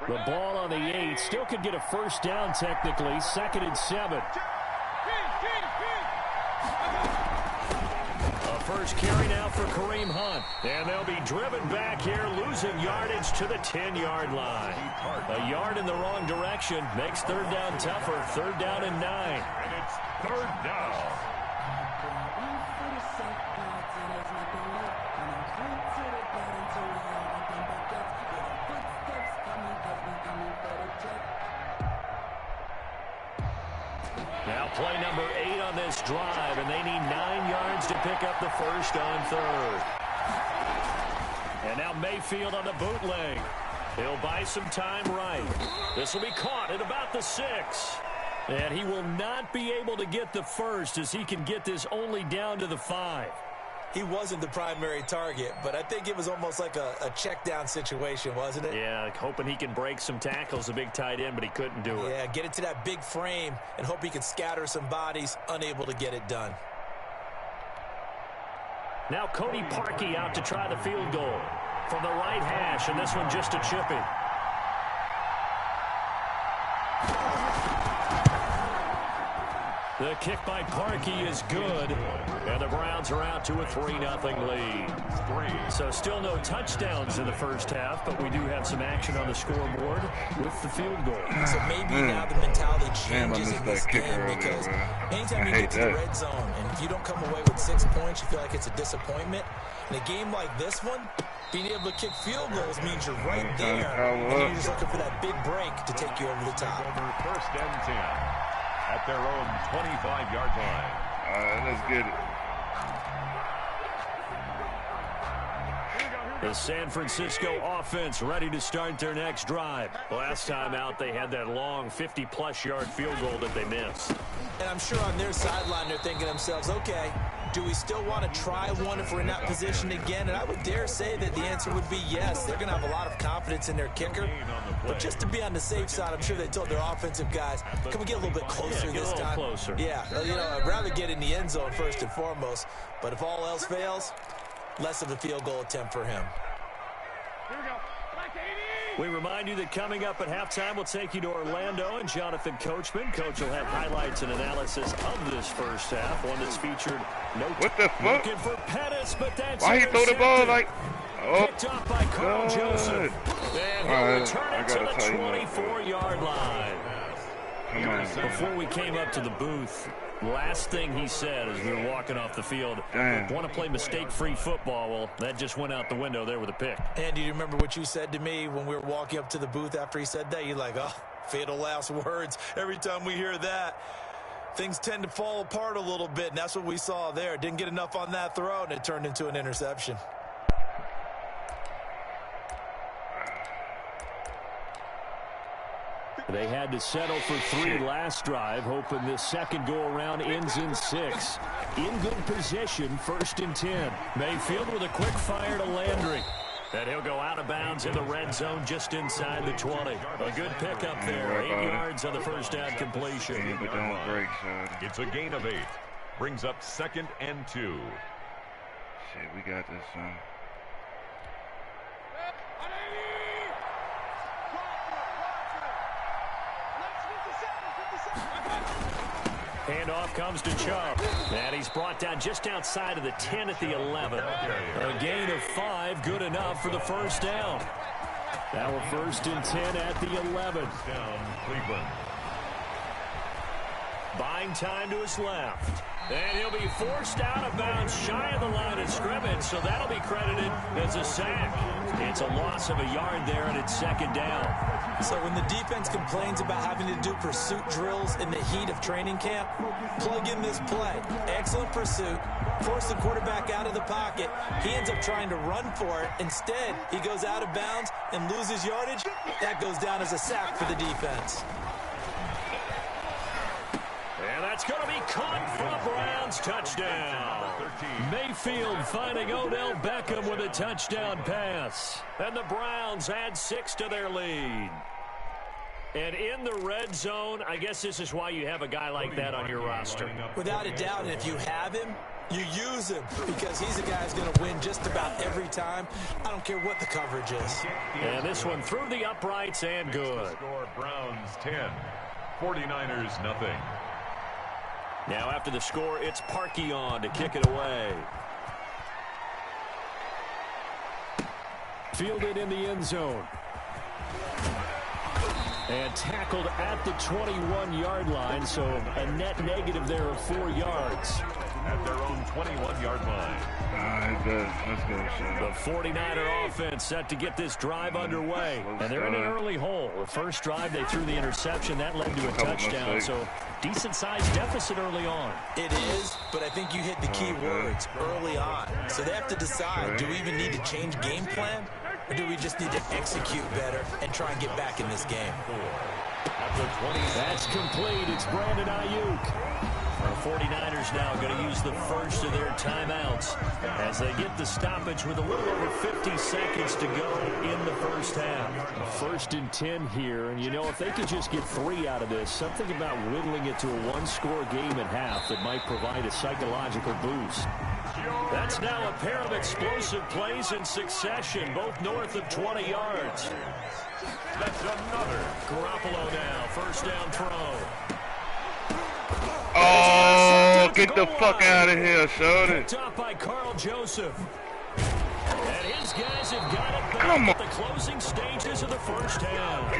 The ball on the 8. Still could get a 1st down technically. 2nd and 7. A first carry now for Kareem Hunt. And they'll be driven back here, losing yardage to the 10-yard line. A yard in the wrong direction makes 3rd down tougher. 3rd down and 9. And it's 3rd down. Now play number 8 on this drive, and they need 9 yards to pick up the 1st on 3rd. And now Mayfield on the bootleg. He'll buy some time right. This will be caught at about the 6. And he will not be able to get the 1st as he can get this only down to the 5. He wasn't the primary target, but I think it was almost like a check down situation, wasn't it? Yeah, hoping he can break some tackles, a big tight end, but he couldn't do it. Yeah, get it to that big frame and hope he can scatter some bodies, unable to get it done. Now Cody Parkey out to try the field goal from the right hash, and this one just a chippy. The kick by Parkey is good, and the Browns are out to a 3-0 lead. So still no touchdowns in the first half, but we do have some action on the scoreboard with the field goal. So maybe now the mentality changes in this game because anytime you get to the red zone and if you don't come away with 6 points, you feel like it's a disappointment. In a game like this one, being able to kick field goals means you're right there, and you're just looking for that big break to take you over the top. 1st and 10 at their own 25-yard line. Let's get it. The San Francisco offense ready to start their next drive. Last time out, they had that long 50-plus yard field goal that they missed. And I'm sure on their sideline, they're thinking to themselves, okay, do we still want to try one if we're in that position again? And I would dare say that the answer would be yes. They're going to have a lot of confidence in their kicker. But just to be on the safe side, I'm sure they told their offensive guys, can we get a little bit closer this time? Closer. Yeah, you know, I'd rather get in the end zone first and foremost. But if all else fails, less of a field goal attempt for him. Here we go. We remind you that coming up at halftime, we'll take you to Orlando and Jonathan Coachman. Coach will have highlights and analysis of this first half, one that's featured no what the fuck? looking for Pettis, but that's why he throw the ball like? Picked up by Carl Joseph. And he'll return it to the 24-yard line. Before we came up to the booth, last thing he said as we were walking off the field, want to play mistake-free football. Well, that just went out the window there with a pick. And do you remember what you said to me when we were walking up to the booth after he said that? You're like, oh, fatal last words. Every time we hear that, things tend to fall apart a little bit, and that's what we saw there. Didn't get enough on that throw, and it turned into an interception. They had to settle for 3 last drive, hoping this second go-around ends in 6. In good position, 1st and 10. Mayfield with a quick fire to Landry. And he'll go out of bounds in the red zone just inside the 20. A good pickup there. 8 yards on the first down completion. It's a gain of 8. Brings up 2nd and 2. Shit, we got this, son. Handoff comes to Chubb. And he's brought down just outside of the 10 at the 11. A gain of 5, good enough for the first down. Now we're 1st and 10 at the 11. Down Cleveland. Buying time to his left. And he'll be forced out of bounds shy of the line of scrimmage, so that'll be credited as a sack. It's a loss of a yard there, and it's 2nd down. So when the defense complains about having to do pursuit drills in the heat of training camp, plug in this play. Excellent pursuit. Force the quarterback out of the pocket. He ends up trying to run for it. Instead, he goes out of bounds and loses yardage. That goes down as a sack for the defense. And that's going to be caught for a Browns touchdown. Mayfield finding Odell Beckham with a touchdown pass. And the Browns add 6 to their lead. And in the red zone, I guess this is why you have a guy like that on your roster. Without a doubt, and if you have him, you use him because he's a guy who's going to win just about every time. I don't care what the coverage is. And this one through the uprights and good. Score Browns 10, 49ers nothing. Now after the score, it's Parkey on to kick it away. Fielded in the end zone. And tackled at the 21-yard line, so a net negative there of 4 yards. At their own 21-yard line. Let's go, son. The 49er offense set to get this drive underway. And they're in an early hole. The first drive, they threw the interception. That led to a touchdown, so decent-sized deficit early on. It is, but I think you hit the key words early on. So they have to decide, do we even need to change game plan? Or do we just need to execute better and try and get back in this game? That's complete. It's Brandon Ayuk. The 49ers now going to use the first of their timeouts as they get the stoppage with a little over 50 seconds to go in the first half. 1st and 10 here, and you know, if they could just get 3 out of this, something about whittling it to a 1-score game at half that might provide a psychological boost. That's now a pair of explosive plays in succession, both north of 20 yards. That's another. Garoppolo now, first down throw. Oh, get the fuck out of here, son. Picked up by Carl Joseph. And his guys have got it back at the closing stages of the first half.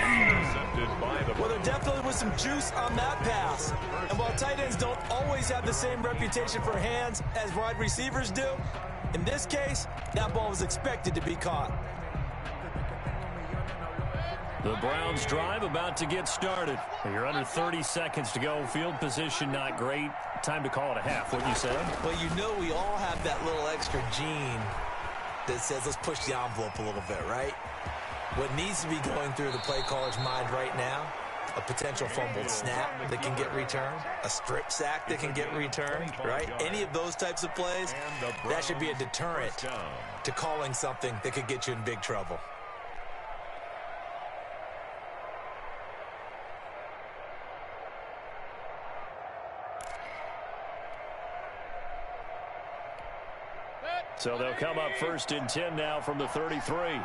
Well, there definitely was some juice on that pass. And while tight ends don't always have the same reputation for hands as wide receivers do, in this case, that ball was expected to be caught. The Browns drive about to get started. You're under 30 seconds to go. Field position not great. Time to call it a half. What you say? Well, you know we all have that little extra gene that says let's push the envelope a little bit, right? What needs to be going through the play caller's mind right now, a potential fumbled snap that can get returned, a strip sack that can get returned, right? Any of those types of plays, that should be a deterrent to calling something that could get you in big trouble. So they'll come up 1st and 10 now from the 33.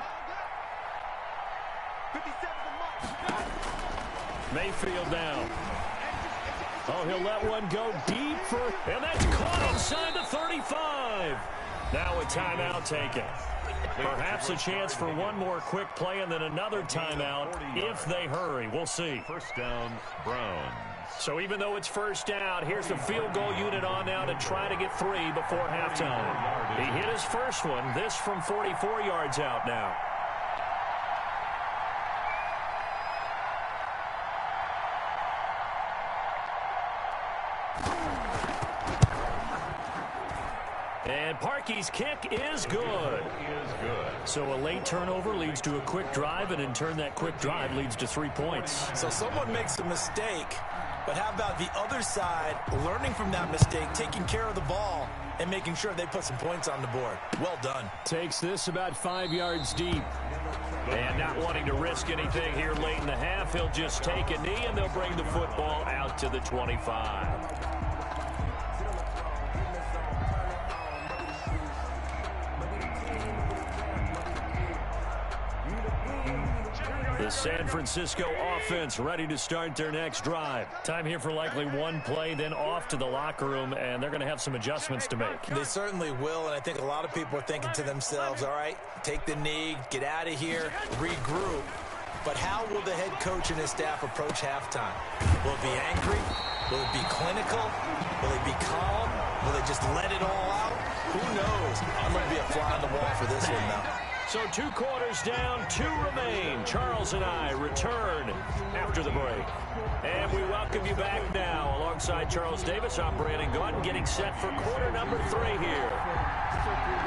Mayfield now. Oh, he'll let one go deep and that's caught inside the 35. Now a timeout taken. Perhaps a chance for one more quick play and then another timeout if they hurry. We'll see. First down, Browns. So even though it's first down, here's the field goal unit on now to try to get 3 before halftime. He hit his first one. This from 44 yards out now. And Parkey's kick is good. So a late turnover leads to a quick drive, and in turn that quick drive leads to 3 points. So someone makes a mistake, but how about the other side learning from that mistake, taking care of the ball, and making sure they put some points on the board? Well done. Takes this about 5 yards deep. And not wanting to risk anything here late in the half, he'll just take a knee, and they'll bring the football out to the 25. The San Francisco offense ready to start their next drive. Time here for likely one play, then off to the locker room, and they're going to have some adjustments to make. They certainly will, and I think a lot of people are thinking to themselves, all right, take the knee, get out of here, regroup. But how will the head coach and his staff approach halftime? Will it be angry? Will it be clinical? Will it be calm? Will they just let it all out? Who knows? I'm going to be a fly on the wall for this one, though. So 2 quarters down, 2 remain. Charles and I return after the break. And we welcome you back now. Alongside Charles Davis, I'm Brandon Gordon, getting set for quarter number 3 here.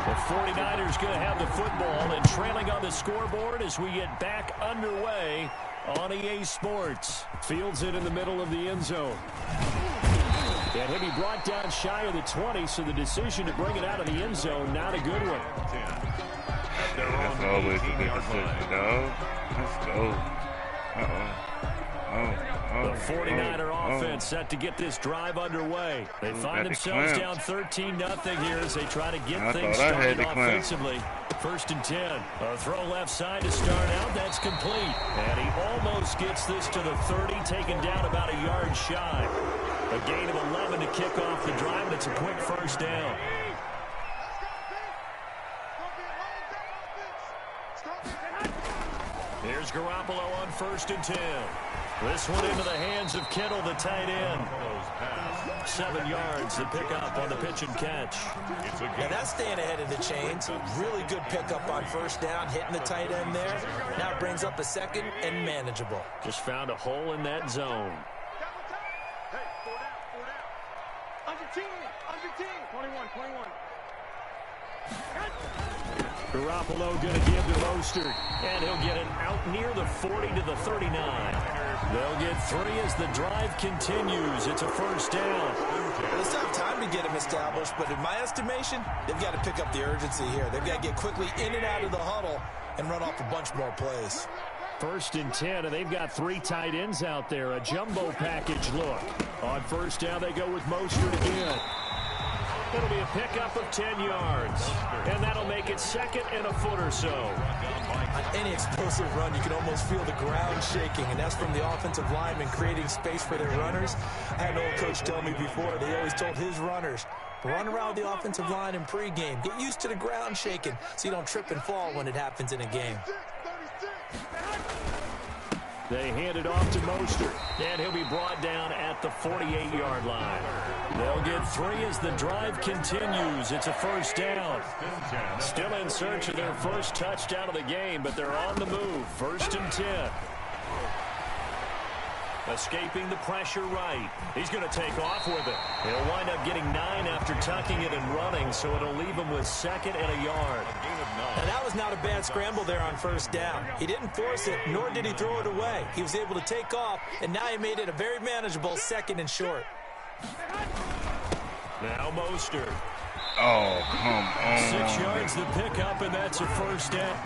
The 49ers going to have the football and trailing on the scoreboard as we get back underway on EA Sports. Fields it in the middle of the end zone. And he'll be brought down shy of the 20, so the decision to bring it out of the end zone, not a good one. That's always a good decision, dog. Let's go. The 49er offense set to get this drive underway. They find themselves down 13-0 here as they try to get things started offensively. 1st and 10. A throw left side to start out. That's complete. And he almost gets this to the 30, taken down about a yard shy. A gain of 11 to kick off the drive, and it's a quick first down. Here's Garoppolo on 1st and 10. This one into the hands of Kittle, the tight end. 7 yards to pick up on the pitch and catch. Now that's staying ahead of the chains. Really good pickup on 1st down, hitting the tight end there. Now it brings up a 2nd and manageable. Just found a hole in that zone. Hey, 4 down. Under 10. 21. Garoppolo going to give to Mostert, and he'll get it out near the 40 to the 39. They'll get 3 as the drive continues. It's a 1st down. They still have time to get him established, but in my estimation, they've got to pick up the urgency here. They've got to get quickly in and out of the huddle and run off a bunch more plays. 1st and 10, and they've got 3 tight ends out there. A jumbo package look. On 1st down, they go with Mostert again. It'll be a pickup of 10 yards, and that'll make it 2nd and a foot or so. On any explosive run, you can almost feel the ground shaking, and that's from the offensive linemen creating space for their runners. I had an old coach tell me before, they always told his runners, run around the offensive line in pregame. Get used to the ground shaking so you don't trip and fall when it happens in a game. They hand it off to Mostert, and he'll be brought down at the 48-yard line. They'll get 3 as the drive continues. It's a 1st down. Still in search of their first touchdown of the game, but they're on the move. 1st and 10. Escaping the pressure right. He's going to take off with it. He'll wind up getting 9 after tucking it and running, so it'll leave him with 2nd and a yard. And that was not a bad scramble there on 1st down. He didn't force it, nor did he throw it away. He was able to take off, and now he made it a very manageable 2nd and short. Now Mostert. Oh, come on. 6 yards to pick up, and that's a 1st down.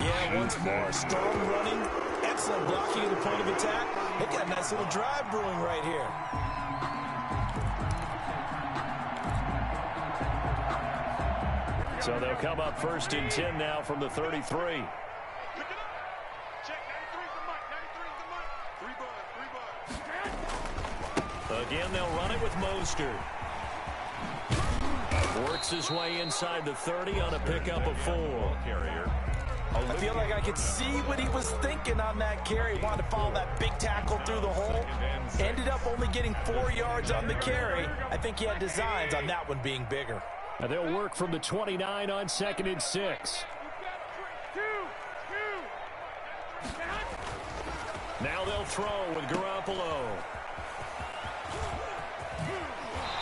Yeah, once more, strong running, excellent blocking at the point of attack. They got a nice little drive brewing right here. So they'll come up 1st and 10 now from the 33. Check 93's the mic. 3 buds. Again, they'll run it with Mostert. Works his way inside the 30 on a pickup of 4. Carrier. I feel like I could see what he was thinking on that carry. Wanted to follow that big tackle through the hole. Ended up only getting 4 yards on the carry. I think he had designs on that one being bigger. Now they'll work from the 29 on 2nd and 6. Now they'll throw with Garoppolo.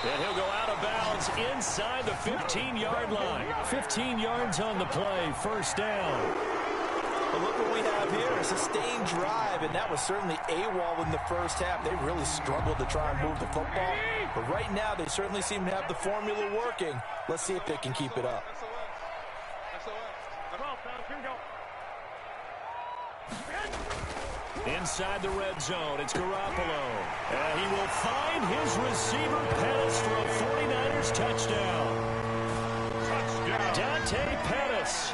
And he'll go out of bounds inside the 15-yard line. 15 yards on the play, first down. But look what we have here, a sustained drive, and that was certainly AWOL in the first half. They really struggled to try and move the football. But right now, they certainly seem to have the formula working. Let's see if they can keep it up. Inside the red zone, it's Garoppolo. And he will find his receiver, Pettis, for a 49ers touchdown. Dante Pettis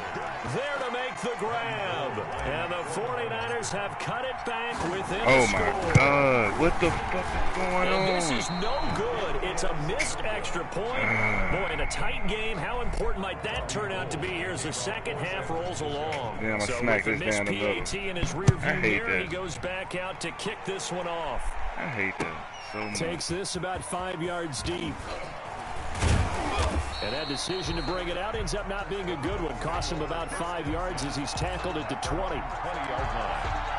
there to make the grab. And the 49ers have cut it back within the score. Oh, my God. What the fuck is going on? This is no good. It's a missed extra point. Boy, in a tight game, how important might that turn out to be here as the second half rolls along? Yeah, I'm going to smack this down the middle. PAT in his rearview mirror, he goes back out to kick this one off. I hate that so much. Takes this about 5 yards deep. And that decision to bring it out ends up not being a good one. Costs him about 5 yards as he's tackled at the 20. 20-yard line.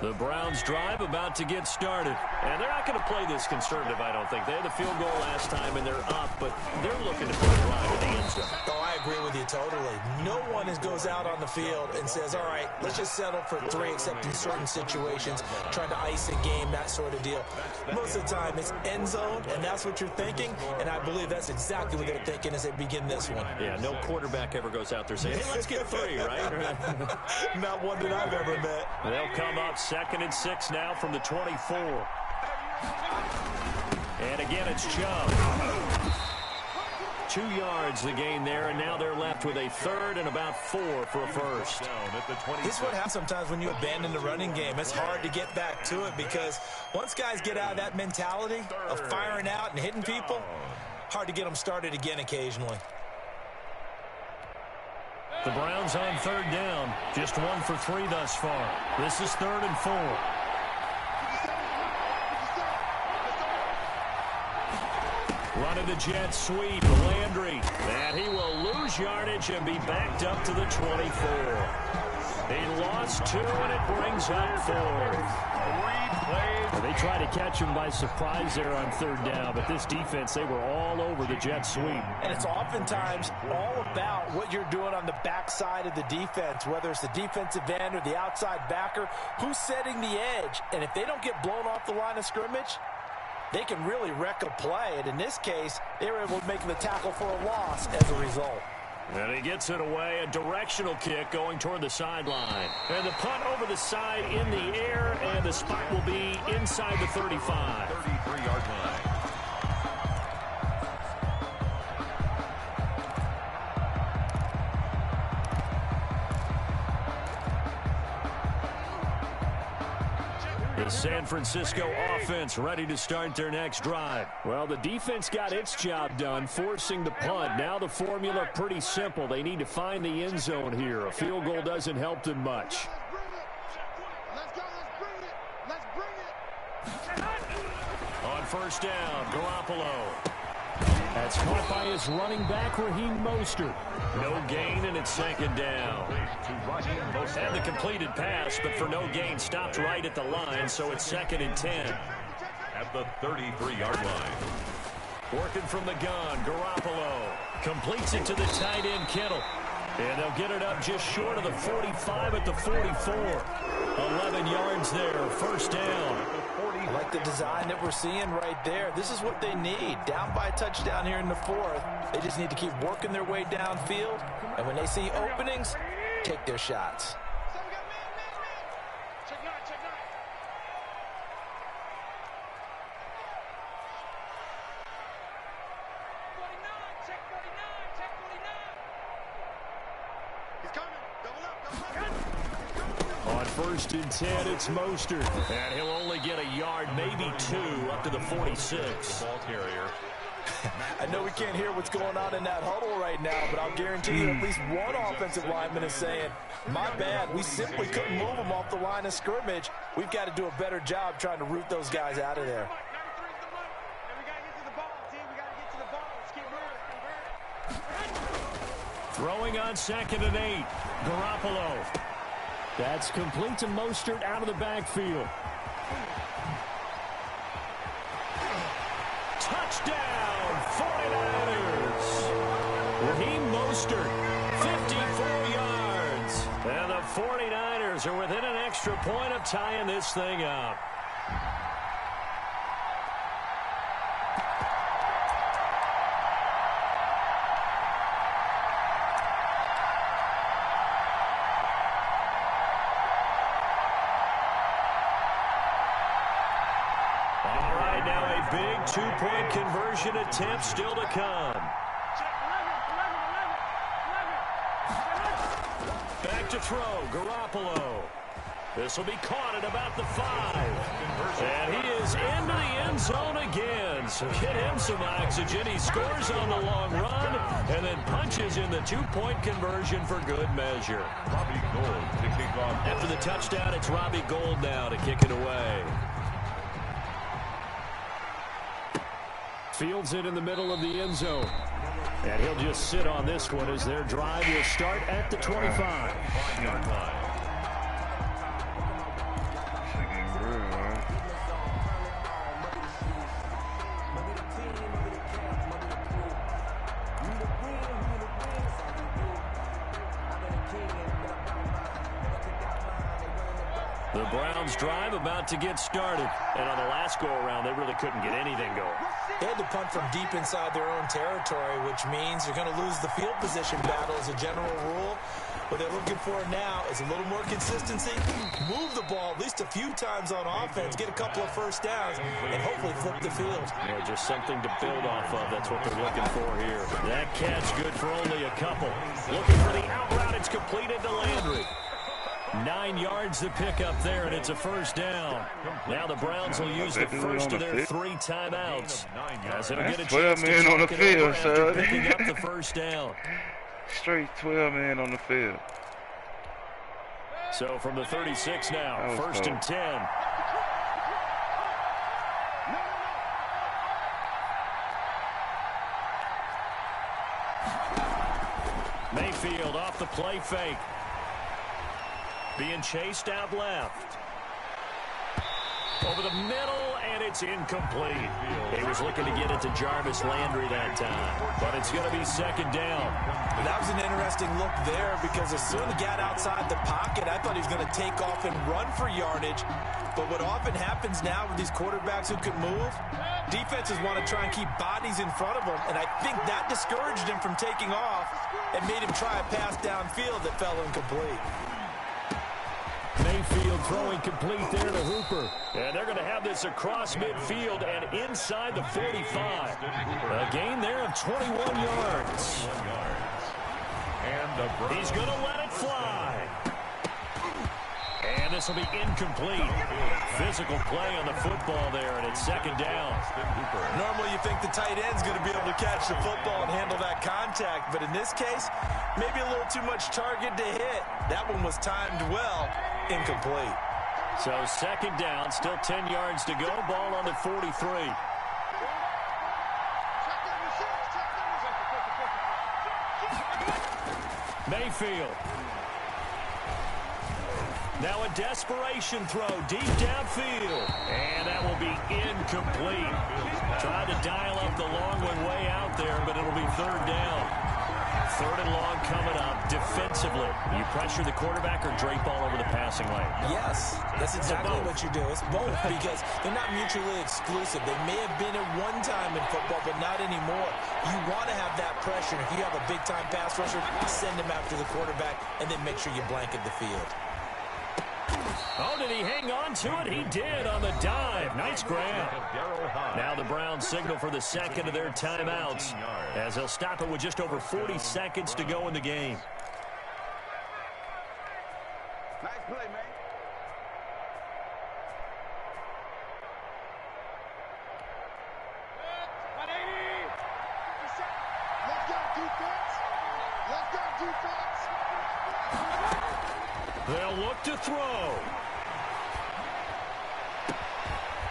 The Browns drive about to get started. And they're not going to play this conservative, I don't think. They had the field goal last time, and they're up, but they're looking to put a drive in the end zone. Oh, I agree with you totally. No one goes out on the field and says, all right, let's just settle for 3, except in certain situations, trying to ice a game, that sort of deal. Most of the time, it's end zone, and that's what you're thinking, and I believe that's exactly what they're thinking as they begin this one. Yeah, no quarterback ever goes out there saying, hey, let's get 3, right? Not one that I've ever met. They'll come up 2nd and 6 now from the 24. And again, it's Chubb. 2 yards the gain there, and now they're left with a 3rd and about 4 for a first. This is what happens sometimes when you abandon the running game. It's hard to get back to it because once guys get out of that mentality of firing out and hitting people, hard to get them started again occasionally. The Browns on 3rd down. Just 1 for 3 thus far. This is 3rd and 4. Running the jet sweep, Landry. And he will lose yardage and be backed up to the 24. He lost 2, and it brings up 4th. They tried to catch him by surprise there on 3rd down, but this defense, they were all over the jet sweep. And it's oftentimes all about what you're doing on the backside of the defense, whether it's the defensive end or the outside backer, who's setting the edge. And if they don't get blown off the line of scrimmage, they can really wreck a play. And in this case, they were able to make the tackle for a loss as a result. And he gets it away, a directional kick going toward the sideline. And the punt over the side in the air, and the spot will be inside the 35. 33-yard line. The San Francisco offense ready to start their next drive. Well, the defense got its job done, forcing the punt. Now the formula pretty simple. They need to find the end zone here. A field goal doesn't help them much. On 1st down, Garoppolo. That's caught by his running back, Raheem Mostert. No gain, and it's 2nd down. And the completed pass, but for no gain, stopped right at the line, so it's 2nd and 10. At the 33-yard line. Working from the gun, Garoppolo completes it to the tight end, Kittle. And they'll get it up just short of the 45 at the 44. 11 yards there, 1st down. I like the design that we're seeing right there. This is what they need. Down by a touchdown here in the 4th. They just need to keep working their way downfield. And when they see openings, take their shots. 1st and 10, it's Mostert. And he'll only get a yard, maybe 2, up to the 46. Ball carrier. I know we can't hear what's going on in that huddle right now, but I'll guarantee you at least one offensive lineman is saying, my bad, we simply couldn't move them off the line of scrimmage. We've got to do a better job trying to root those guys out of there. Throwing on 2nd and 8. Garoppolo. That's complete to Mostert out of the backfield. Touchdown, 49ers. Raheem Mostert, 54 yards. And the 49ers are within an extra point of tying this thing up. Big two-point conversion attempt still to come. Back to throw, Garoppolo. This will be caught at about the 5. And he is into the end zone again. So get him some oxygen. He scores on the long run and then punches in the two-point conversion for good measure. Robbie Gould to kick off. After the touchdown, it's Robbie Gould now to kick it away. Fields it in the middle of the end zone. And he'll just sit on this one as their drive will start at the 25. The Browns drive about to get started. And on the last go-around, they really couldn't get anything going. They had to punt from deep inside their own territory, which means they're going to lose the field position battle as a general rule. What they're looking for now is a little more consistency, move the ball at least a few times on offense, get a couple of first downs, and hopefully flip the field. Yeah, just something to build off of. That's what they're looking for here. That catch good for only a couple. Looking for the out route. It's completed to Landry. 9 yards to pick up there, and it's a first down. Now the Browns will use the first of their 3 timeouts. As it'll get a 12 men on the field, so picking up the first down. Straight 12 men on the field. So from the 36 now, 1st and 10. Mayfield off the play fake. Being chased out left. Over the middle, and it's incomplete. He was looking to get it to Jarvis Landry that time, but it's going to be 2nd down. That was an interesting look there because as soon as he got outside the pocket, I thought he was going to take off and run for yardage. But what often happens now with these quarterbacks who can move, defenses want to try and keep bodies in front of them, and I think that discouraged him from taking off and made him try a pass downfield that fell incomplete. Mayfield throwing complete there to Hooper. And they're going to have this across midfield and inside the 45. A gain there of 21 yards. And he's going to let it fly. And this will be incomplete. Physical play on the football there, and it's 2nd down. Normally you think the tight end's going to be able to catch the football and handle that contact, but in this case, maybe a little too much target to hit. That one was timed well. Incomplete. So 2nd down, still 10 yards to go. Ball on the 43. Mayfield. Now a desperation throw deep downfield. And that will be incomplete. Tried to dial up the long one way out there, but it'll be 3rd down. 3rd and long coming up. Defensively, you pressure the quarterback or drape all over the passing lane? Yes, that's exactly what you do. It's both because they're not mutually exclusive. They may have been at one time in football, but not anymore. You want to have that pressure. If you have a big-time pass rusher, send him after the quarterback, and then make sure you blanket the field. Oh, did he hang on to it? He did on the dive. Nice grab. Now the Browns signal for the 2nd of their timeouts as they'll stop it with just over 40 seconds to go in the game. Nice play, man. They'll look to throw.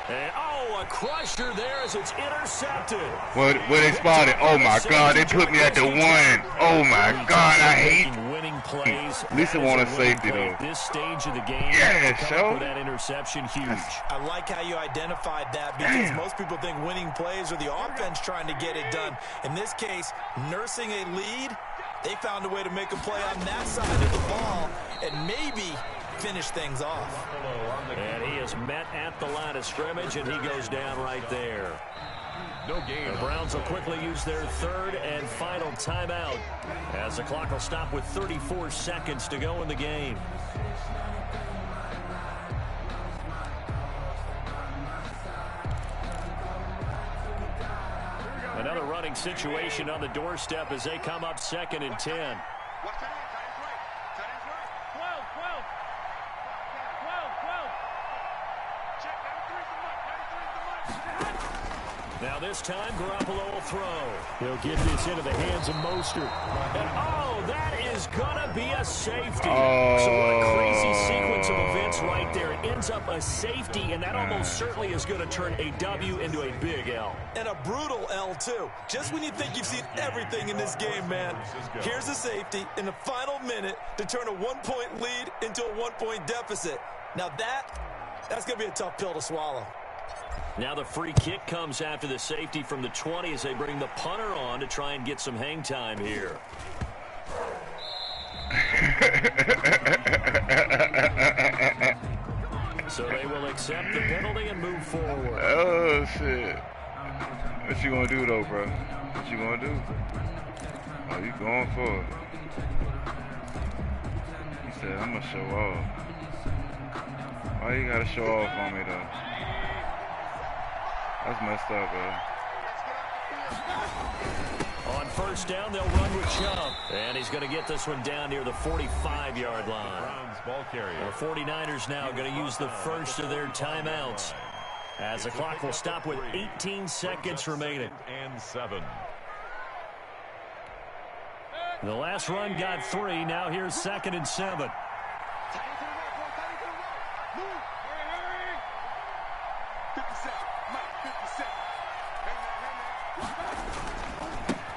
And, oh, a crusher there as it's intercepted. Where they spotted? Oh, my God. They put me at the 1. Oh, my God. I hate winning plays. At least I want a safety, though. This stage of the game. Yeah, so that interception, huge. I like how you identified that because most people think winning plays are the offense trying to get it done. In this case, nursing a lead, they found a way to make a play on that side of the ball and maybe finish things off. And he is met at the line of scrimmage, and he goes down right there. No gain. The Browns will quickly use their third and final timeout as the clock will stop with 34 seconds to go in the game. Another running situation on the doorstep as they come up 2nd and 10. Now this time, Garoppolo will throw. He'll get this into the hands of Mostert. And, oh, that is going to be a safety. So what a crazy sequence of events right there. It ends up a safety, and that almost certainly is going to turn a W into a big L. And a brutal L, too. Just when you think you've seen everything in this game, man. Here's a safety in the final minute to turn a 1-point lead into a 1-point deficit. Now that's going to be a tough pill to swallow. Now the free kick comes after the safety from the 20 as they bring the punter on to try and get some hang time here. So they will accept the penalty and move forward. Oh, shit. What you gonna do, though, bro? What you gonna do? Oh, you going for it. He said, I'm gonna show off. Why you gotta show off on me, though? That's messed up, bro. On first down, they'll run with Chubb. And he's going to get this one down near the 45-yard line. Browns ball carrier. The 49ers now going to use the first of their timeouts as the clock will stop with 18 seconds remaining. And 7. The last run got 3. Now here's 2nd and 7.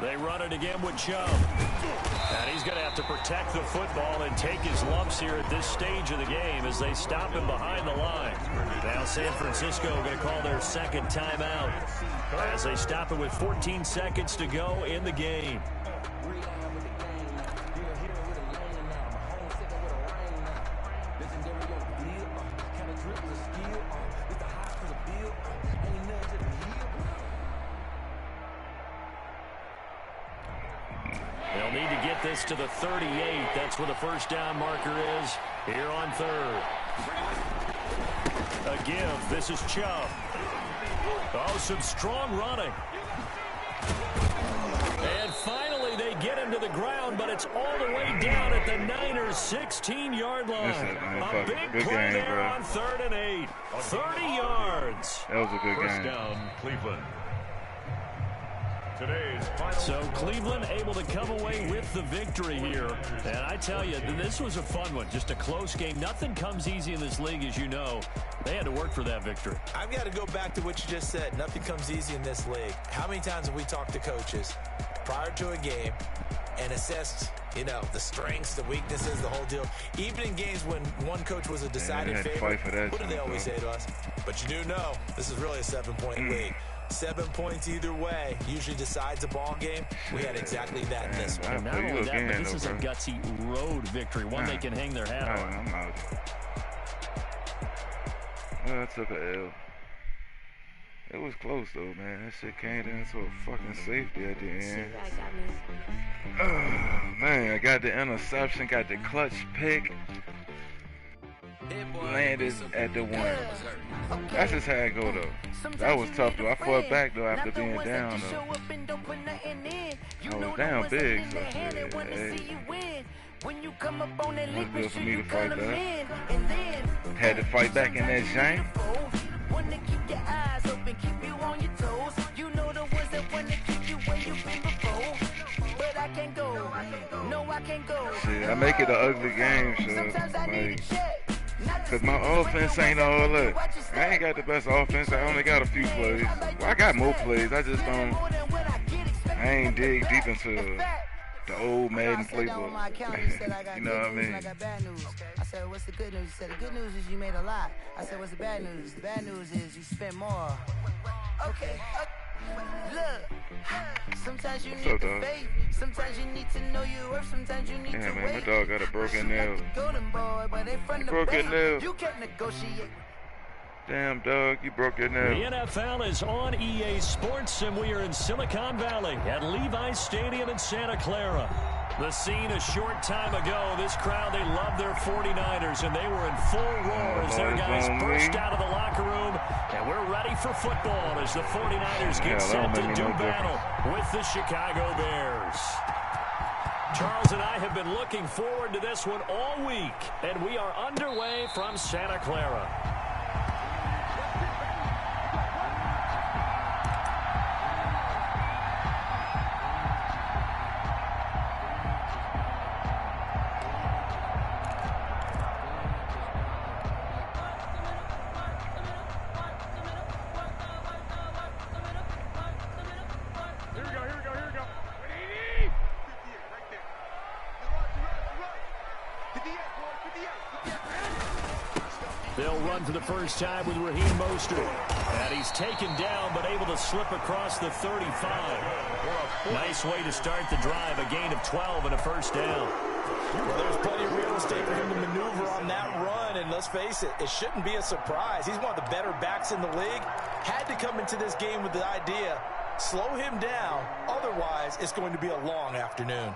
They run it again with Chubb. And he's going to have to protect the football and take his lumps here at this stage of the game as they stop him behind the line. Now San Francisco going to call their second timeout as they stop it with 14 seconds to go in the game. They'll need to get this to the 38. That's where the first down marker is here on 3rd. A give. This is Chubb. Oh, some strong running. And finally they get him to the ground, but it's all the way down at the Niners' 16-yard line. A big play there, bro. On 3rd and 8. 30 yards. That was a good First game. down, Cleveland. So Cleveland able to come away with the victory here. And I tell you, this was a fun one. Just a close game. Nothing comes easy in this league, as you know. They had to work for that victory. I've got to go back to what you just said. Nothing comes easy in this league. How many times have we talked to coaches prior to a game and assessed, you know, the strengths, the weaknesses, the whole deal? Even in games when one coach was a decided favorite, what do they always say to us? But you do know this is really a 7-point league. 7 points either way usually decides a ball game. We had exactly that in this one. And not only that, but this is a gutsy road victory, one they can hang their hat on. I'm out. Well, I took a L. It was close though, man. That shit came down to a fucking safety at the end. Oh, man, I got the interception, got the clutch pick. Landed at the 1. That's just how it go though. That was tough though. I fought back though after being down though. I was down big, so shit. Hey. It was good for me to fight that. Had to fight back in that jank. Shit, I make it an ugly game, so like, cause my offense ain't all that. I ain't got the best offense. I only got a few plays. Well, I got more plays. I just don't. I ain't dig deep into the old Madden playbook. You know what I mean? I got bad news. I said, what's the good news? He said, the good news is you made a lot. I said, what's the bad news? The bad news is you spent more. Okay. Look, sometimes you need the faith. Sometimes you need to know your worth. Sometimes you need to man, wait. my dog got a broken nail. Golden boy, but they from the broken nail. You can't negotiate. Damn, dog, you broke your nail. The NFL is on EA Sports, and we are in Silicon Valley at Levi's Stadium in Santa Clara. The scene a short time ago, this crowd, they love their 49ers, and they were in full roar as their guys burst out of the locker room, and we're ready for football as the 49ers get set to do battle with the Chicago Bears. Charles and I have been looking forward to this one all week, and we are underway from Santa Clara. They'll run for the first time with Raheem Mostert. And he's taken down, but able to slip across the 35. Nice way to start the drive, a gain of 12 and a first down. Well, there's plenty of real estate for him to maneuver on that run, and let's face it, it shouldn't be a surprise. He's one of the better backs in the league. Had to come into this game with the idea, slow him down, otherwise it's going to be a long afternoon.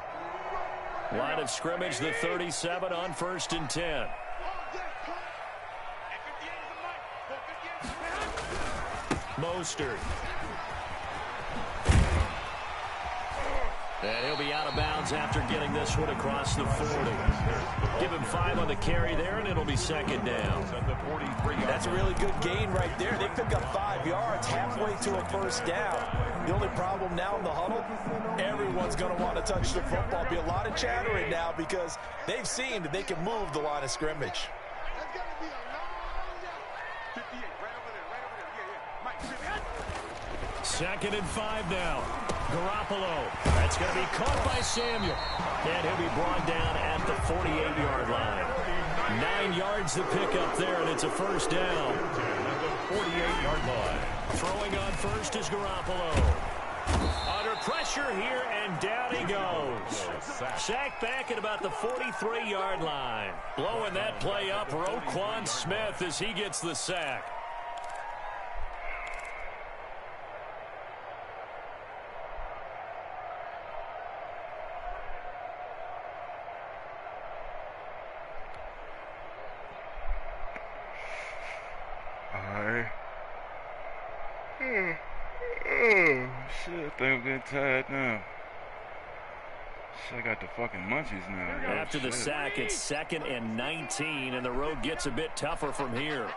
Line of scrimmage, the 37 on 1st and 10. Mostert. And he'll be out of bounds after getting this one across the 40. Give him 5 on the carry there, and it'll be second down. That's a really good gain right there. They pick up 5 yards halfway to a first down. The only problem now in the huddle, everyone's going to want to touch the football. Be a lot of chattering now because they've seen that they can move the line of scrimmage. Second and 5 now. Garoppolo. That's going to be caught by Samuel. And he'll be brought down at the 48-yard line. 9 yards to pick up there, and it's a first down. At the 48-yard line. Throwing on first is Garoppolo. Under pressure here, and down he goes. Sacked back at about the 43-yard line. Blowing that play up, Roquan Smith as he gets the sack. Shit, I think I'm getting tired now. Shit, I got the fucking munchies now. After the sack, it's 2nd and 19, and the road gets a bit tougher from here.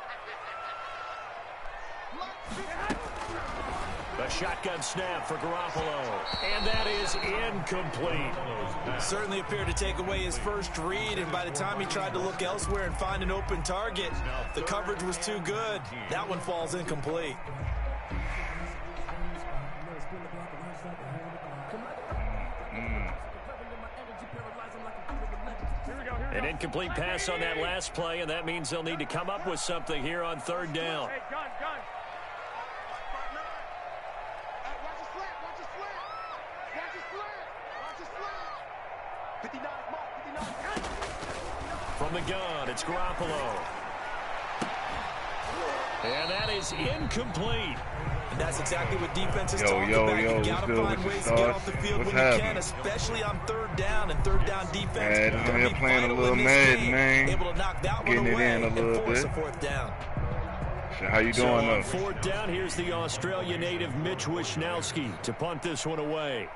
A shotgun snap for Garoppolo, and that is incomplete. Certainly appeared to take away his first read, and by the time he tried to look elsewhere and find an open target, the coverage was too good. That one falls incomplete. An incomplete pass on that last play, and that means they'll need to come up with something here on 3rd down. From the gun, it's Garoppolo. And that is incomplete. And that's exactly what defenses talk about. You got to find ways to get off the field when you can, especially on 3rd down and 3rd down defense. Man, they're playing a little Madden, man. Able to knock that Getting one away it in a little bit. A 4th down. So how you doing, on 4th down, here's the Australia native Mitch Wishnowski to punt this one away.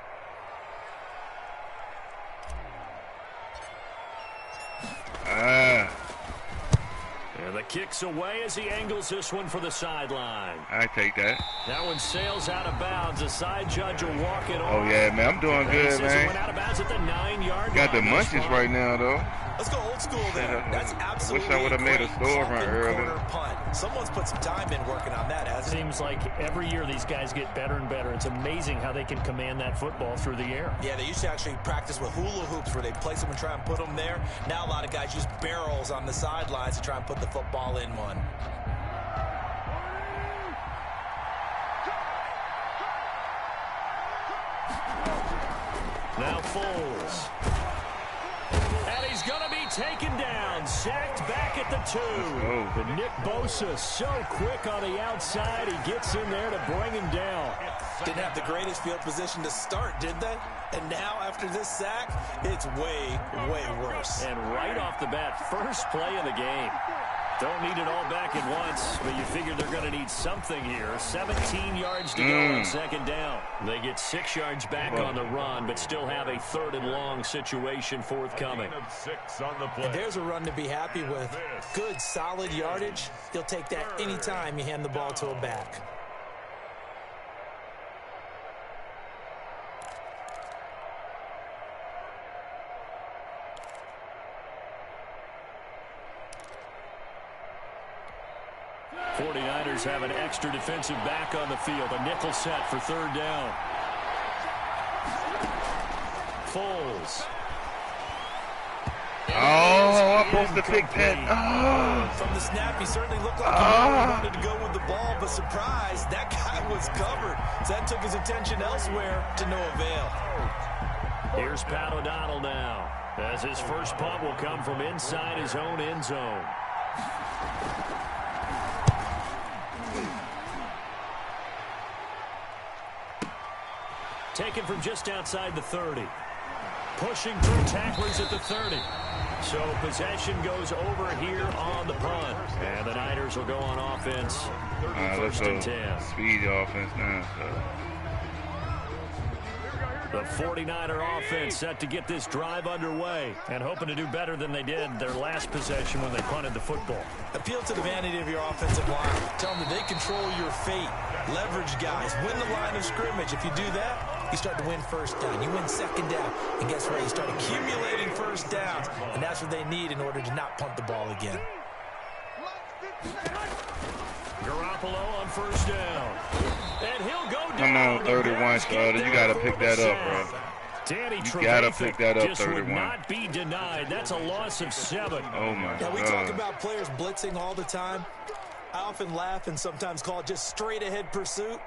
And the The kick's away as he angles this one for the sideline. I take that. That one sails out of bounds. The side judge will walk it Oh, off. yeah, man. I'm doing good, man. It went out of bounds at the 9-yard line. Got the munchies right now, though. Let's go old school there. That's absolutely I wish I would have made a store run earlier. Punt. Someone's put some time in working on that, hasn't it? Seems like every year these guys get better and better. It's amazing how they can command that football through the air. Yeah, they used to actually practice with hula hoops where they place them and try and put them there. Now a lot of guys use barrels on the sidelines to try and put the football in one. Now Foles. And he's going to be taken down. Sacked back at the 2. And Nick Bosa so quick on the outside. He gets in there to bring him down. Didn't have the greatest field position to start, did they? And now after this sack, it's way, way worse. And right off the bat, first play of the game. Don't need it all back at once, but you figure they're going to need something here. 17 yards to go on second down. They get 6 yards back on the run, but still have a 3rd and long situation forthcoming. And there's a run to be happy with. Good, solid yardage. You'll take that anytime you hand the ball to a back. Have an extra defensive back on the field. A nickel set for 3rd down. Foles. Oh, I'm supposed to pick that. Oh. From the snap, he certainly looked like he wanted to go with the ball, but surprise, that guy was covered. So that took his attention elsewhere to no avail. Here's Pat O'Donnell now, as his first punt will come from inside his own end zone. Taken from just outside the 30. Pushing through tacklers at the 30. So possession goes over here on the punt. And the Niners will go on offense. First and 10. Speed offense now. The 49er offense set to get this drive underway and hoping to do better than they did their last possession when they punted the football. Appeal to the vanity of your offensive line. Tell them that they control your fate. Leverage guys. Win the line of scrimmage. If you do that, you start to win first down. You win second down. And guess what? You start accumulating first downs. And that's what they need in order to not punt the ball again. Garoppolo on first down. And he'll go down. Come on, 31, Scott. You got to pick that up, bro. Danny you got to pick that up, just 31. Would not be denied. That's a loss of 7. Oh, my God. Yeah, we talk about players blitzing all the time. I often laugh and sometimes call it just straight-ahead pursuit.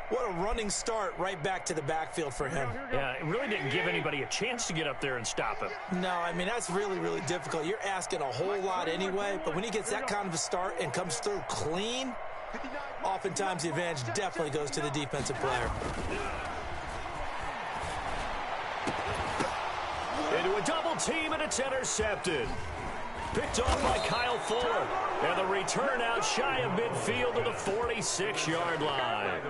What a running start right back to the backfield for him. Yeah, it really didn't give anybody a chance to get up there and stop him. No, I mean, that's really, really difficult. You're asking a whole lot anyway, but when he gets that kind of a start and comes through clean, oftentimes the advantage definitely goes to the defensive player. Into a double team, and it's intercepted. Picked off by Kyle Fuller. And the return out shy of midfield to the 46-yard line.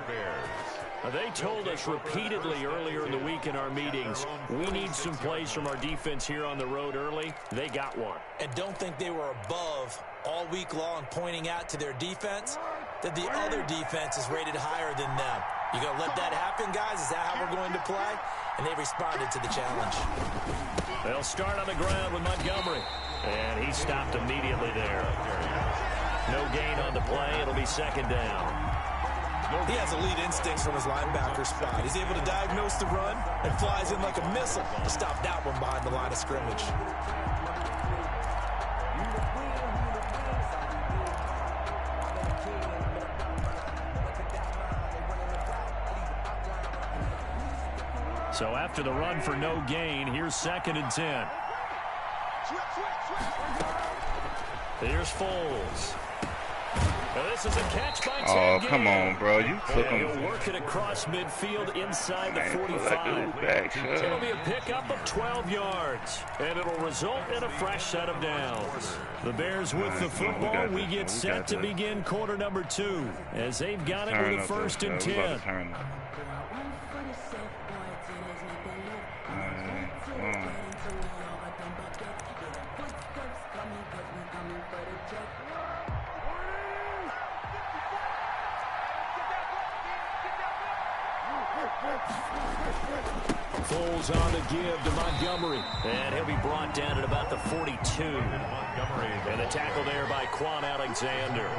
They told us repeatedly earlier in the week in our meetings, we need some plays from our defense here on the road early. They got one. And don't think they were above all week long pointing out to their defense that the other defense is rated higher than them. You going to let that happen, guys? Is that how we're going to play? And they responded to the challenge. They'll start on the ground with Montgomery. And he stopped immediately there. No gain on the play. It'll be second down. He has elite instincts from his linebacker spot. He's able to diagnose the run and flies in like a missile to stop that one behind the line of scrimmage. So after the run for no gain, here's second and 10. Here's Foles. Now this is a catch by Ted. Oh, come on, bro. You took him. He'll work it across midfield inside the 45. It'll be a pickup of 12 yards, and it'll result in a fresh set of downs. The Bears with the football. We get set to begin quarter number 2 as they've got it with a first and 10. Foles on the give to Montgomery. And he'll be brought down at about the 42. Montgomery. And the tackle there by Quan Alexander.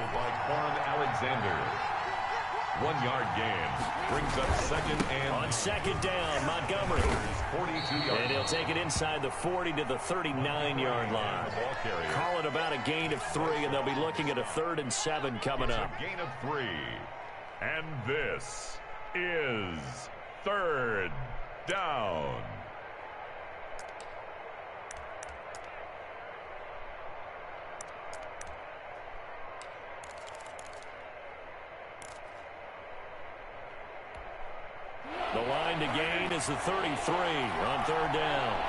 1 yard gain. Brings up second and... On second down, Montgomery. 42 yards. And he'll take it inside the 40 to the 39-yard line. Call it about a gain of 3, and they'll be looking at a 3rd and 7 coming up. Gain of 3. And this is 3rd down. The line to gain is the 33 on 3rd down.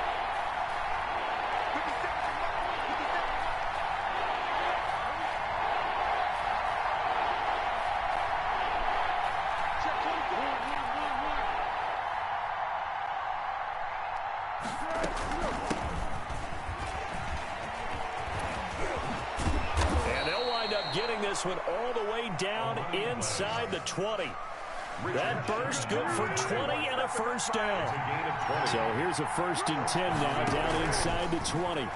And they'll wind up getting this one all the way down inside the 20. That burst good for 20 and a 1st down. So here's a 1st and 10 now down inside the 20.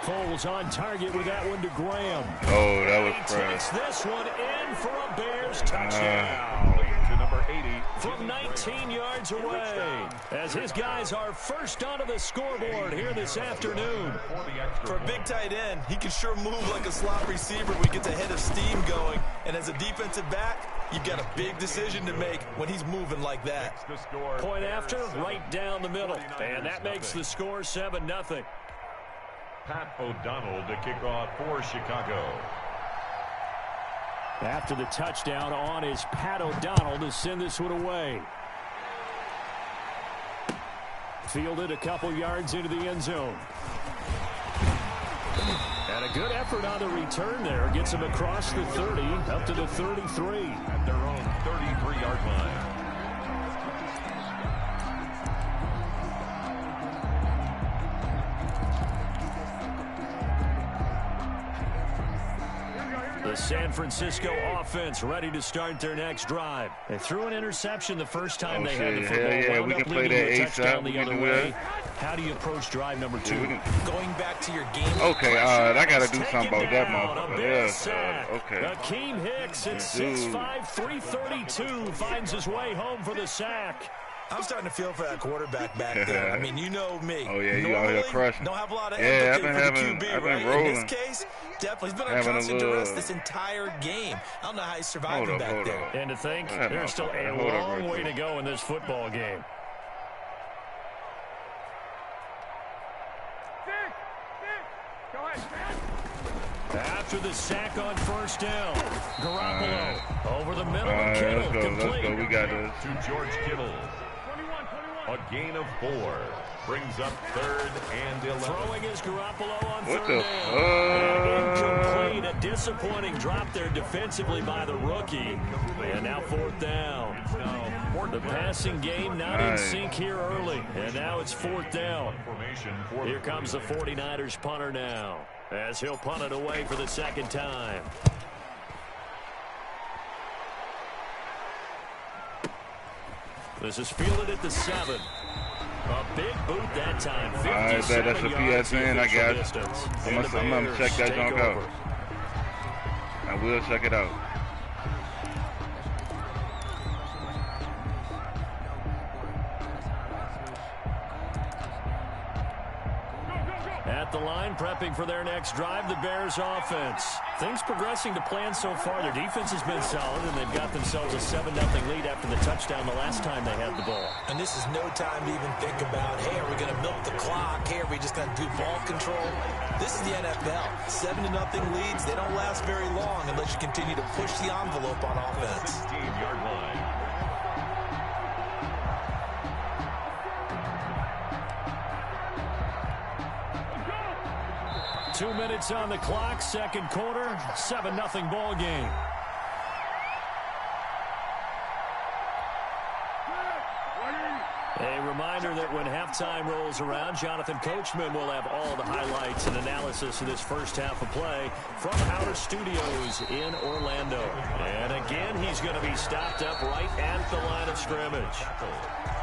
Foles on target with that one to Graham. Oh, that was He takes this one in for a Bears touchdown. To number 80. From 19 yards away, as his guys are first onto the scoreboard here this afternoon. For a big tight end, he can sure move like a slot receiver when he gets a head of steam going. And as a defensive back, you've got a big decision to make when he's moving like that. Point after, right down the middle. And that makes the score 7-0. Pat O'Donnell to kick off for Chicago. After the touchdown on is Pat O'Donnell to send this one away. Fielded a couple yards into the end zone. And a good effort on the return there. Gets him across the 30 up to the 33. At their own 33-yard line. The San Francisco offense ready to start their next drive. They threw an interception the first time they had the football. Yeah, we can play that touchdown ASAP. the other way. How do you approach drive number 2? Going back to your game. Okay, I got to do something about that motherfucker. Yeah, okay. Akeem Hicks at 6'5", 332 finds his way home for the sack. I'm starting to feel for that quarterback back there. I mean, you know me. Oh, yeah, you out here crushing. Don't have a lot of empathy for the QB, I've been right? rolling. In this case, definitely. He's been on constant duress this entire game. I don't know how he's surviving back there. And to think, there's still a long way to go in this football game. After the sack on 1st down, Garoppolo over the middle of Kittle. Let's go. We got this. To George Kittle. A gain of 4. Brings up 3rd and 11. Throwing is Garoppolo on 3rd the down. Incomplete. A disappointing drop there defensively by the rookie. And now 4th down. The passing game not in sync here early. And now it's 4th down. Here comes the 49ers punter now, as he'll punt it away for the 2nd time. This is fielded at the 7. A big boot that time. I bet that's a PSN, I guess. I'm going to check that junk out. I will check it out. At the line, prepping for their next drive, the Bears offense. Things progressing to plan so far. Their defense has been solid, and they've got themselves a 7-0 lead after the touchdown the last time they had the ball. And this is no time to even think about, hey, are we going to milk the clock? Hey, are we just going to do ball control? This is the NFL. 7-0 leads, they don't last very long unless you continue to push the envelope on offense. 16-yard line. 2 minutes on the clock, 2nd quarter, 7-0 ball game. A reminder that when halftime rolls around, Jonathan Coachman will have all the highlights and analysis of this first half of play from our studios in Orlando. And again, he's going to be stopped up right at the line of scrimmage.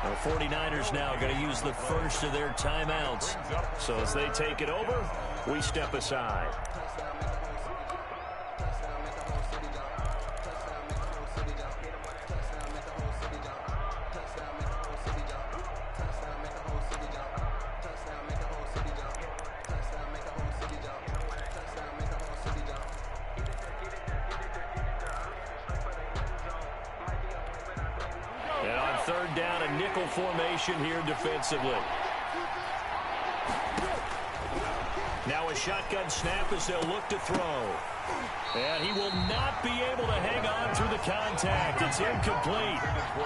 The 49ers now going to use the first of their timeouts. So as they take it over, we step aside. Third down, a nickel formation here defensively. Now a shotgun snap as they'll look to throw. And he will not be able to hang on through the contact. It's incomplete.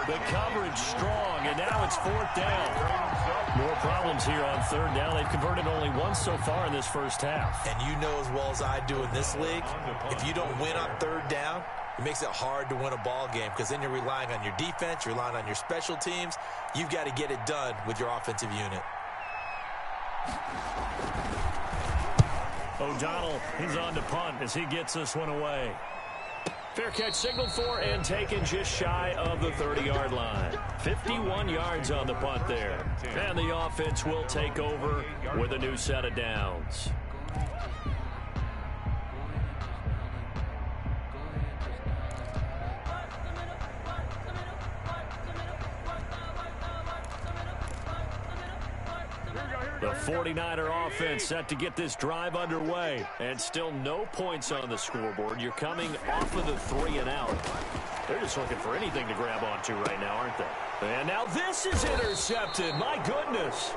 The coverage strong, and now it's fourth down. More problems here on third down. They've converted only once so far in this first half. And you know as well as I do in this league, if you don't win on third down, it makes it hard to win a ball game because then you're relying on your defense, you're relying on your special teams. You've got to get it done with your offensive unit. O'Donnell, he's on to punt as he gets this one away. Fair catch signaled for and taken just shy of the 30-yard line. 51 yards on the punt there. And the offense will take over with a new set of downs. The 49er offense set to get this drive underway. And still no points on the scoreboard. You're coming off of the 3-and-out. They're just looking for anything to grab onto right now, aren't they? And now this is intercepted. My goodness.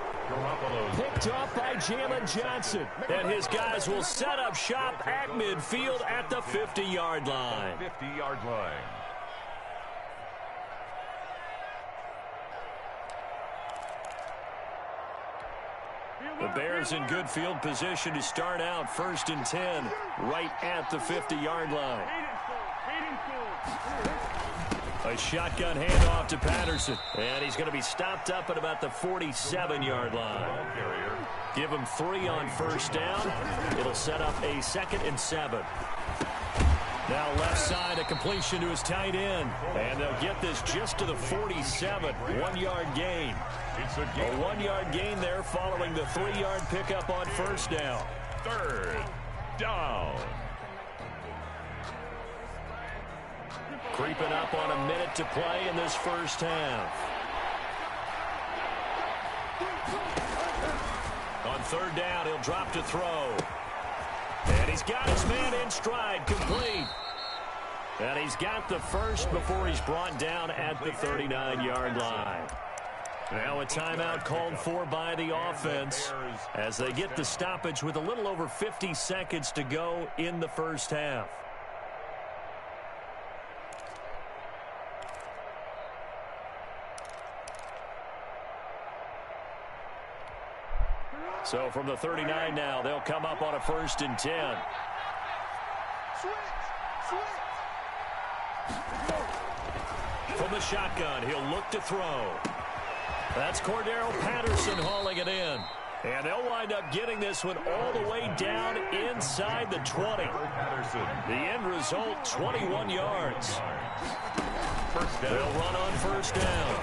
Picked off by Jalen Johnson. And his guys will set up shop at midfield at the 50-yard line. 50-yard line. The Bears in good field position to start out 1st and 10 right at the 50-yard line. A shotgun handoff to Patterson. And he's going to be stopped up at about the 47-yard line. Give him 3 on first down. It'll set up a 2nd and 7. Now left side, a completion to his tight end. And they'll get this just to the 47. 1-yard gain. It's a A 1-yard gain there following the 3-yard pickup on first down. third down. Creeping up on a minute to play in this first half. On third down, he'll drop to throw. And he's got his man in stride, complete. And he's got the first before he's brought down at the 39-yard line. Now a timeout called for by the offense as they get the stoppage with a little over 50 seconds to go in the first half. So from the 39 now, they'll come up on a 1st and 10. From the shotgun, he'll look to throw. That's Cordero Patterson hauling it in. And they'll wind up getting this one all the way down inside the 20. The end result, 21 yards. They'll run on first down.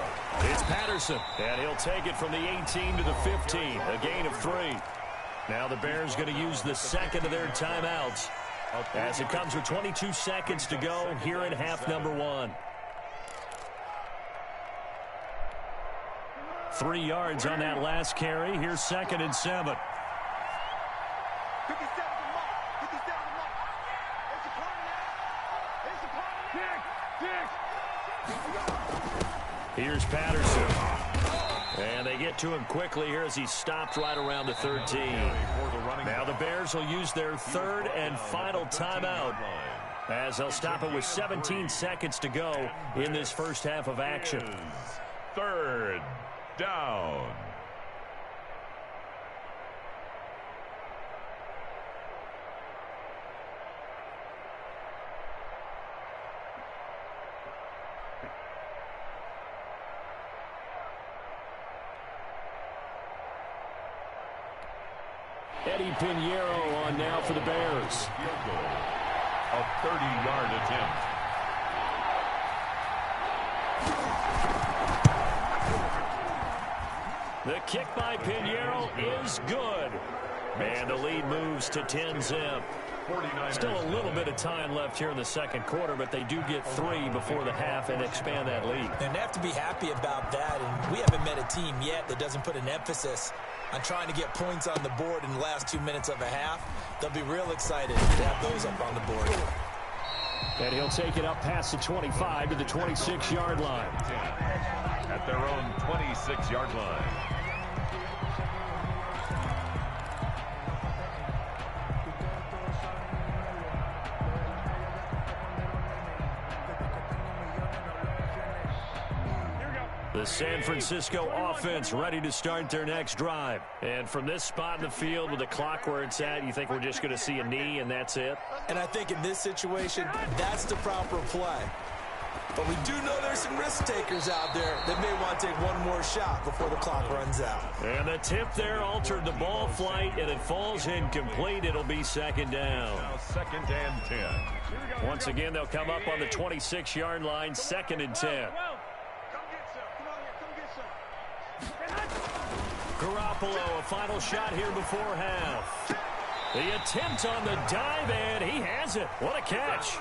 It's Patterson, and he'll take it from the 18 to the 15, a gain of 3. Now the Bears going to use the second of their timeouts as it comes with 22 seconds to go here in half number 1. 3 yards on that last carry. Here's 2nd and 7. Here's Patterson. And they get to him quickly here as he stopped right around the 13. Now the Bears will use their 3rd and final timeout as they'll stop it with 17 seconds to go in this first half of action. 3rd down. Eddie Pinheiro on now for the Bears. Field goal. A 30-yard attempt. The kick by Pinheiro is good. And the lead moves to 10-zip. Still a little bit of time left here in the second quarter, but they do get 3 before the half and expand that lead. And they have to be happy about that. And we haven't met a team yet that doesn't put an emphasis on trying to get points on the board in the last 2 minutes of a half. They'll be real excited to have those up on the board. And he'll take it up past the 25 to the 26-yard line. At their own 26-yard line. The San Francisco offense ready to start their next drive. And from this spot in the field with the clock where it's at, you think we're just going to see a knee and that's it? And I think in this situation, that's the proper play. But we do know there's some risk takers out there that may want to take one more shot before the clock runs out. And the tip there altered the ball flight, and it falls incomplete. It'll be second down. Now 2nd and 10. Once again, they'll come up on the 26-yard line, 2nd and 10. Garoppolo, a final shot here before half. The attempt on the dive, and he has it. What a catch.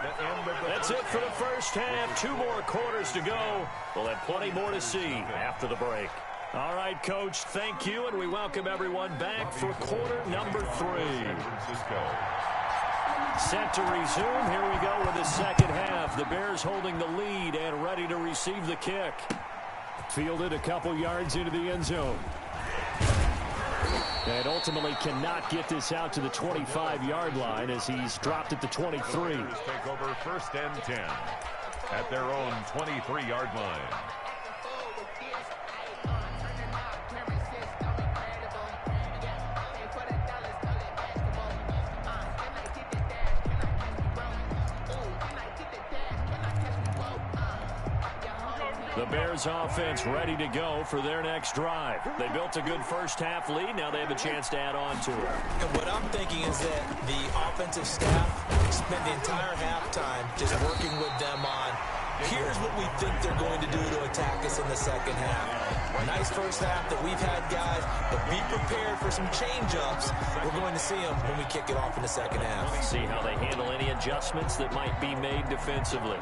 That's it for the first half. 2 more quarters to go. We'll have plenty more to see after the break. All right, Coach, thank you, and we welcome everyone back for quarter number 3. Set to resume. Here we go with the second half. The Bears holding the lead and ready to receive the kick. Fielded a couple yards into the end zone. And ultimately cannot get this out to the 25-yard line as he's dropped at the 23. Take over 1st and 10 at their own 23-yard line. The Bears offense ready to go for their next drive. They built a good first half lead. Now they have a chance to add on to it. And what I'm thinking is that the offensive staff spent the entire halftime just working with them on, here's what we think they're going to do to attack us in the second half. Nice first half that we've had, guys, but be prepared for some change-ups. We're going to see them when we kick it off in the second half. See how they handle any adjustments that might be made defensively.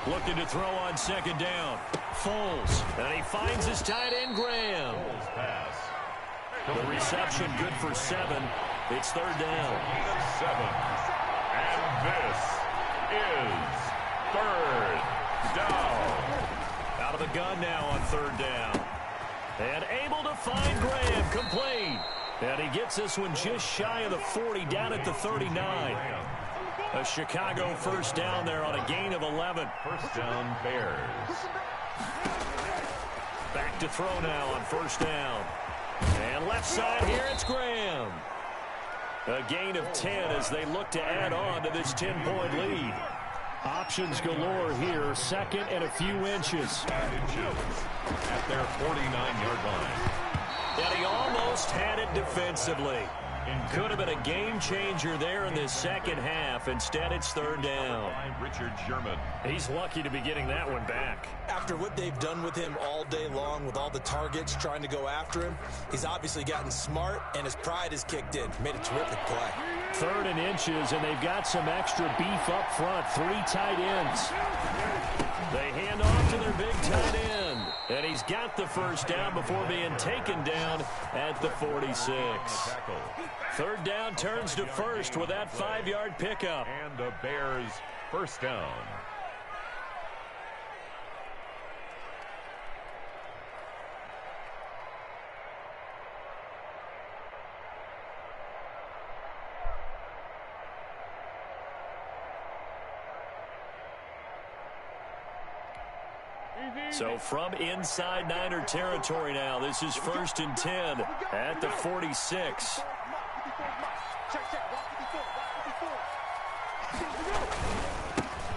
Looking to throw on second down. Foles. And he finds his tight end, Graham. Pass. The reception good for 7. It's 3rd down. 7. And this is 3rd down. Out of the gun now on 3rd down. And able to find Graham. Complete. And he gets this one just shy of the 40, down at the 39. A Chicago first down there on a gain of 11. First down, Bears. Back to throw now on 1st down. And left side here, it's Graham. A gain of 10 as they look to add on to this 10-point lead. Options galore here, 2nd and a few inches. At their 49-yard line. And he almost had it defensively. Could have been a game changer there in this second half. Instead, it's 3rd down. Richard Sherman. He's lucky to be getting that one back. After what they've done with him all day long with all the targets trying to go after him, he's obviously gotten smart and his pride has kicked in. Made a terrific play. 3rd and inches, and they've got some extra beef up front. 3 tight ends. They hand off to their big tight end. And he's got the first down before being taken down at the 46. 3rd down turns to 1st with that 5-yard pickup. And the Bears first down. So from inside Niner territory now, this is 1st and 10 at the 46.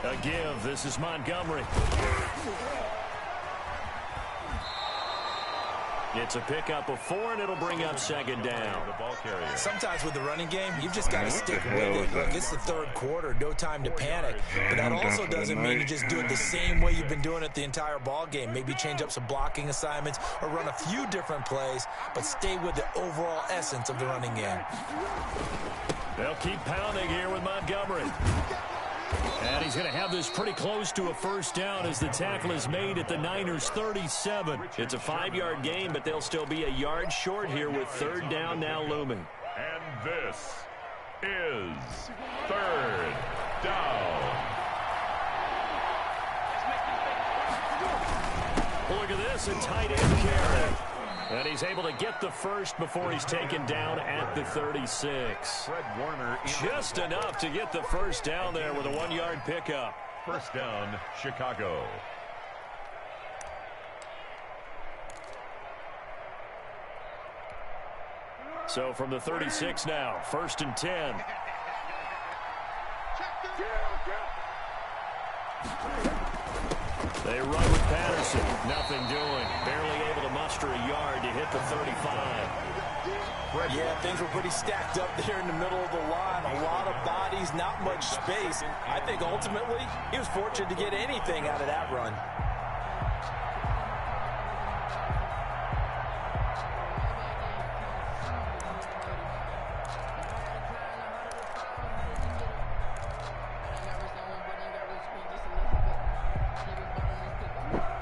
A give. This is Montgomery. It's a pickup of 4, and it'll bring up 2nd down. Sometimes with the running game, you've just got to stick with it. Look, it's the 3rd quarter, no time to panic. But that also doesn't mean you just do it the same way you've been doing it the entire ball game. Maybe change up some blocking assignments or run a few different plays, but stay with the overall essence of the running game. They'll keep pounding here with Montgomery. And he's going to have this pretty close to a 1st down as the tackle is made at the Niners' 37. It's a 5-yard gain, but they'll still be a yard short here with 3rd down now looming. And this is 3rd down. Look at this, a tight end carry. And he's able to get the 1st before he's taken down at the 36. Fred Warner just enough to get the 1st down there with a 1-yard pickup. 1st down, Chicago. So from the 36 now, 1st and 10. They run with Patterson. Nothing doing. Barely able to muster a yard to hit the 35. Yeah, things were pretty stacked up there in the middle of the line. A lot of bodies, not much space. I think ultimately he was fortunate to get anything out of that run.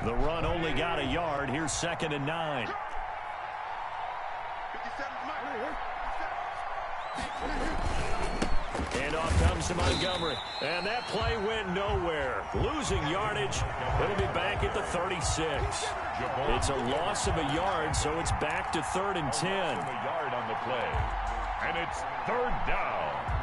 The run only got a yard. Here's 2nd and 9. And off comes to Montgomery. And that play went nowhere. Losing yardage. It'll be back at the 36. It's a loss of a yard, so it's back to 3rd and 10. A yard on the play. And it's 3rd down.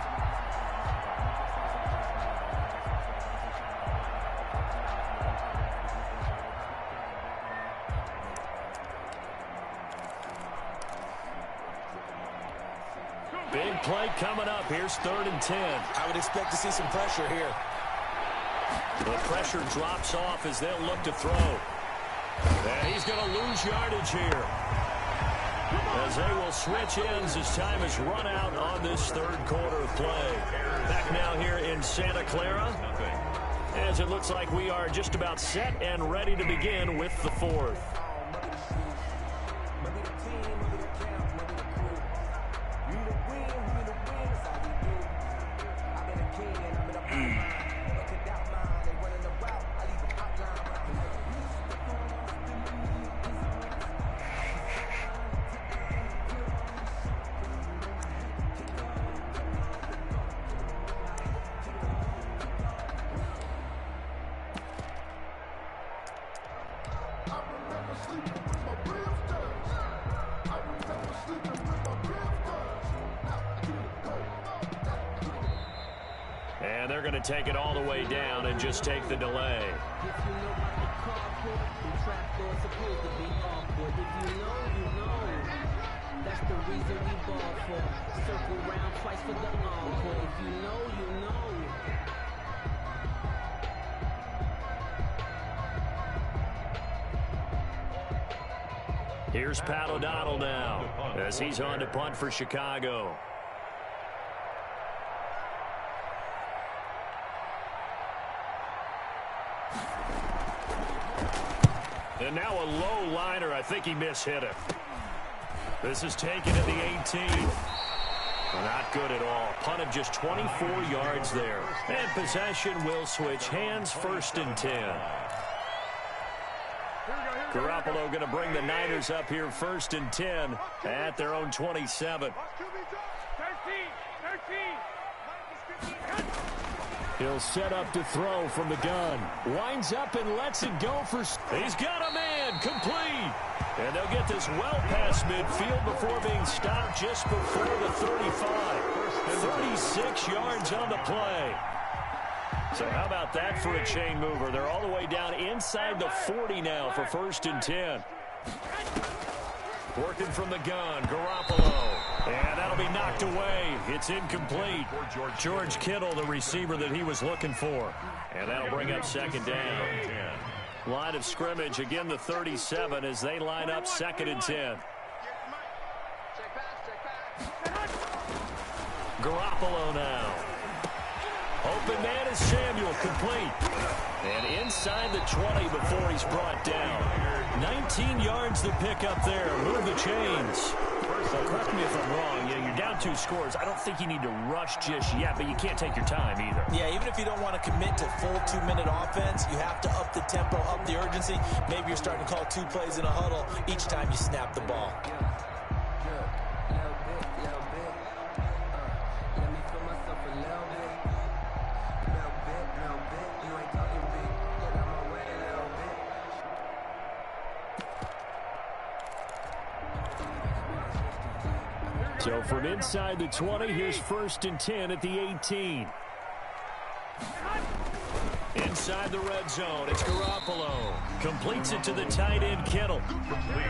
Big play coming up. Here's 3rd and 10. I would expect to see some pressure here. The pressure drops off as they'll look to throw. And he's going to lose yardage here. As they will switch ends as time has run out on this 3rd quarter of play. Back now here in Santa Clara, as it looks like we are just about set and ready to begin with the 4th. And they're going to take it all the way down and just take the delay. That's the reason we ball for. Circle round twice for the encore. If you know, you know. Here's Pat O'Donnell now as he's on to punt for Chicago. And now a low liner. I think he mishit it. This is taken at the 18. Not good at all. Punt of just 24 yards there. And possession will switch hands. 1st and 10. Garoppolo going to bring the Niners up here 1st and 10 at their own 27. He'll set up to throw from the gun. Winds up and lets it go for... He's got a man. Complete. And they'll get this well past midfield before being stopped just before the 35. 36 yards on the play. So how about that for a chain mover? They're all the way down inside the 40 now for 1st and 10. Working from the gun, Garoppolo. And that'll be knocked away. It's incomplete. George Kittle, the receiver that he was looking for. And that'll bring up 2nd down. Line of scrimmage, again the 37 as they line up 2nd and 10. Garoppolo now. Open man is Samuel, complete. And inside the 20 before he's brought down. 19 yards to pick up there. Move the chains. So correct me if I'm wrong. You're down 2 scores. I don't think you need to rush just yet, but you can't take your time either. Yeah, even if you don't want to commit to full 2-minute offense, you have to up the tempo, up the urgency. Maybe you're starting to call 2 plays in a huddle each time you snap the ball. So from inside the 20, here's 1st and 10 at the 18. Inside the red zone, it's Garoppolo. Completes it to the tight end, Kittle.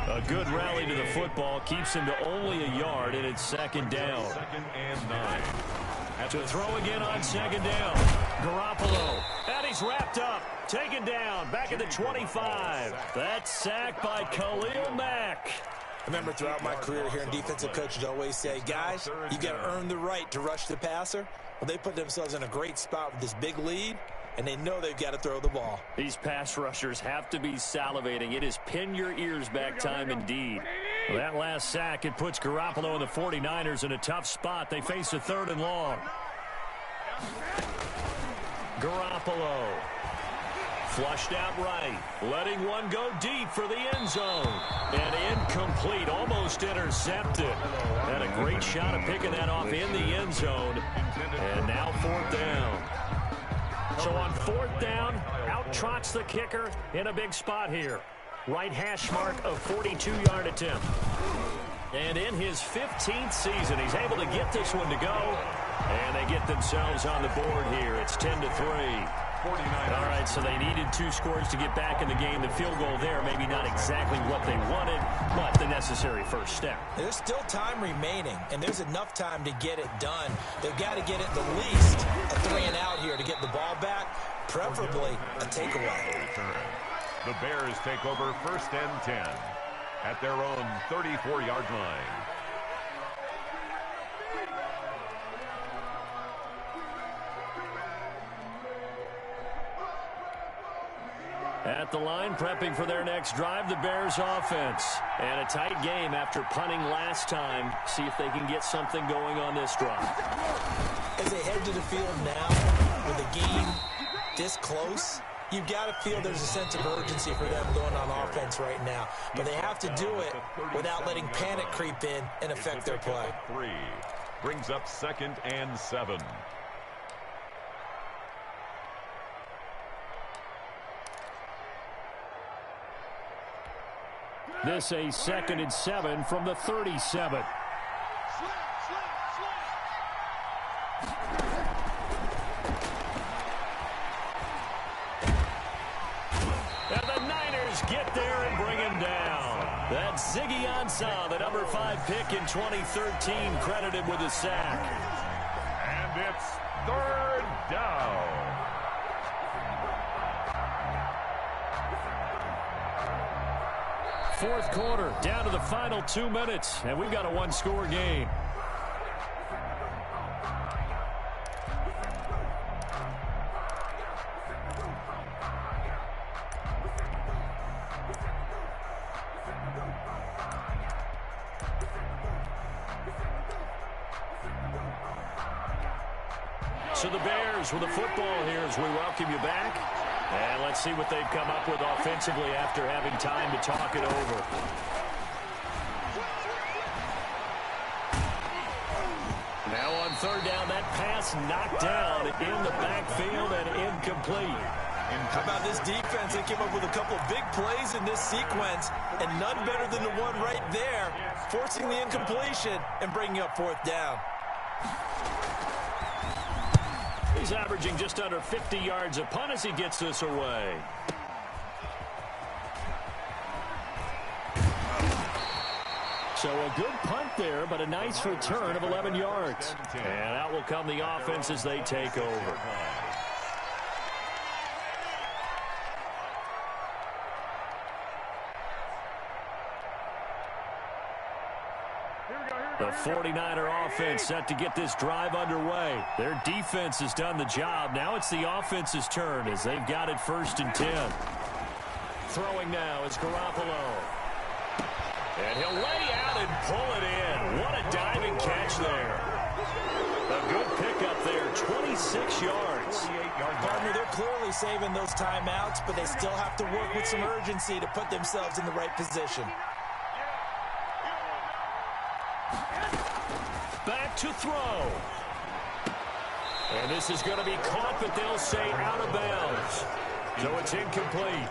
A good rally to the football, keeps him to only a yard, and it's 2nd down. 2nd and 9. To throw again on 2nd down. Garoppolo. And he's wrapped up. Taken down. Back at the 25. That's sacked by Khalil Mack. I remember throughout my career hearing defensive coaches always say, guys, you got to earn the right to rush the passer. Well, they put themselves in a great spot with this big lead, and they know they've got to throw the ball. These pass rushers have to be salivating. It is pin your ears back time indeed. Well, that last sack, it puts Garoppolo and the 49ers in a tough spot. They face a 3rd and long. Garoppolo. Flushed out right, letting one go deep for the end zone. And incomplete, almost intercepted. Had a great shot at picking that off in the end zone. And now 4th down. So on 4th down, out trots the kicker in a big spot here. Right hash mark of 42-yard attempt. And in his 15th season, he's able to get this one to go. And they get themselves on the board here. It's 10-3. All right, so they needed 2 scores to get back in the game. The field goal there, maybe not exactly what they wanted, but the necessary first step. There's still time remaining, and there's enough time to get it done. They've got to get it the least a 3 and out here to get the ball back, preferably a takeaway. The Bears take over 1st and 10 at their own 34-yard line. At the line, prepping for their next drive, the Bears offense. And a tight game after punting last time. See if they can get something going on this drive. As they head to the field now, with the game this close, you've got to feel there's a sense of urgency for them going on offense right now. But they have to do it without letting panic creep in and affect their play. 3 brings up 2nd and 7. This a 2nd and 7 from the 37. And the Niners get there and bring him down. That's Ziggy Ansah, the number 5 pick in 2013, credited with a sack. And it's 3rd down. Fourth quarter, down to the final 2 minutes, and we've got a 1-score game. So the Bears with the football here as we welcome you back. And let's see what they've come up with offensively after having time to talk it over. Now on 3rd down, that pass knocked down in the backfield and incomplete. How about this defense? They came up with a couple big plays in this sequence, and none better than the one right there, forcing the incompletion and bringing up 4th down. He's averaging just under 50 yards a punt as he gets this away. So a good punt there, but a nice return of 11 yards. And out will come the offense as they take over. The 49er offense set to get this drive underway. Their defense has done the job. Now it's the offense's turn as they've got it 1st and 10. Throwing now is Garoppolo. And he'll lay out and pull it in. What a diving catch there. A good pickup there, 26 yards. Gardner, they're clearly saving those timeouts, but they still have to work with some urgency to put themselves in the right position. Back to throw. And this is going to be caught, but they'll say out of bounds. So it's incomplete.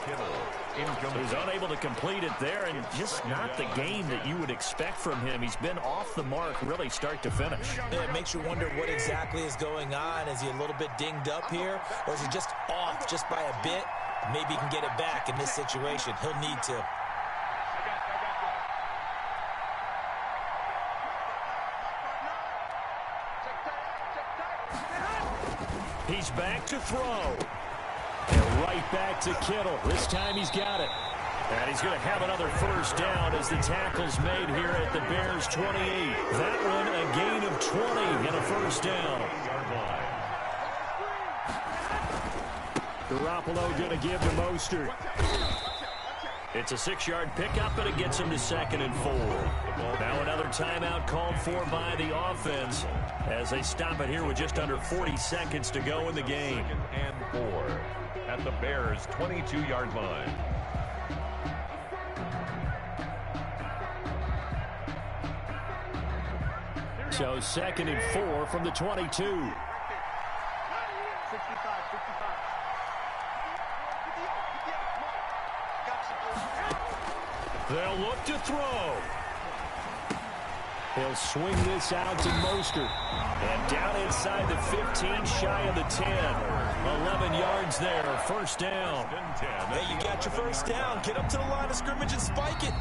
He's unable to complete it there, and just not the game that you would expect from him. He's been off the mark really start to finish. Yeah, it makes you wonder what exactly is going on. Is he a little bit dinged up here, or is he just off just by a bit? Maybe he can get it back in this situation. He'll need to. He's back to throw. And right back to Kittle. This time he's got it. And he's going to have another 1st down as the tackle's made here at the Bears' 28. That one a gain of 20 and a 1st down. Garoppolo going to give to Mostert. It's a 6-yard pickup, but it gets him to 2nd and 4. Now another timeout called for by the offense as they stop it here with just under 40 seconds to go in the game. 2nd and 4 at the Bears' 22-yard line. So 2nd and 4 from the 22. They'll look to throw. He'll swing this out to Mostert. And down inside the 15, shy of the 10. 11 yards there, 1st down. Hey, you got your 1st down. Get up to the line of scrimmage and spike it.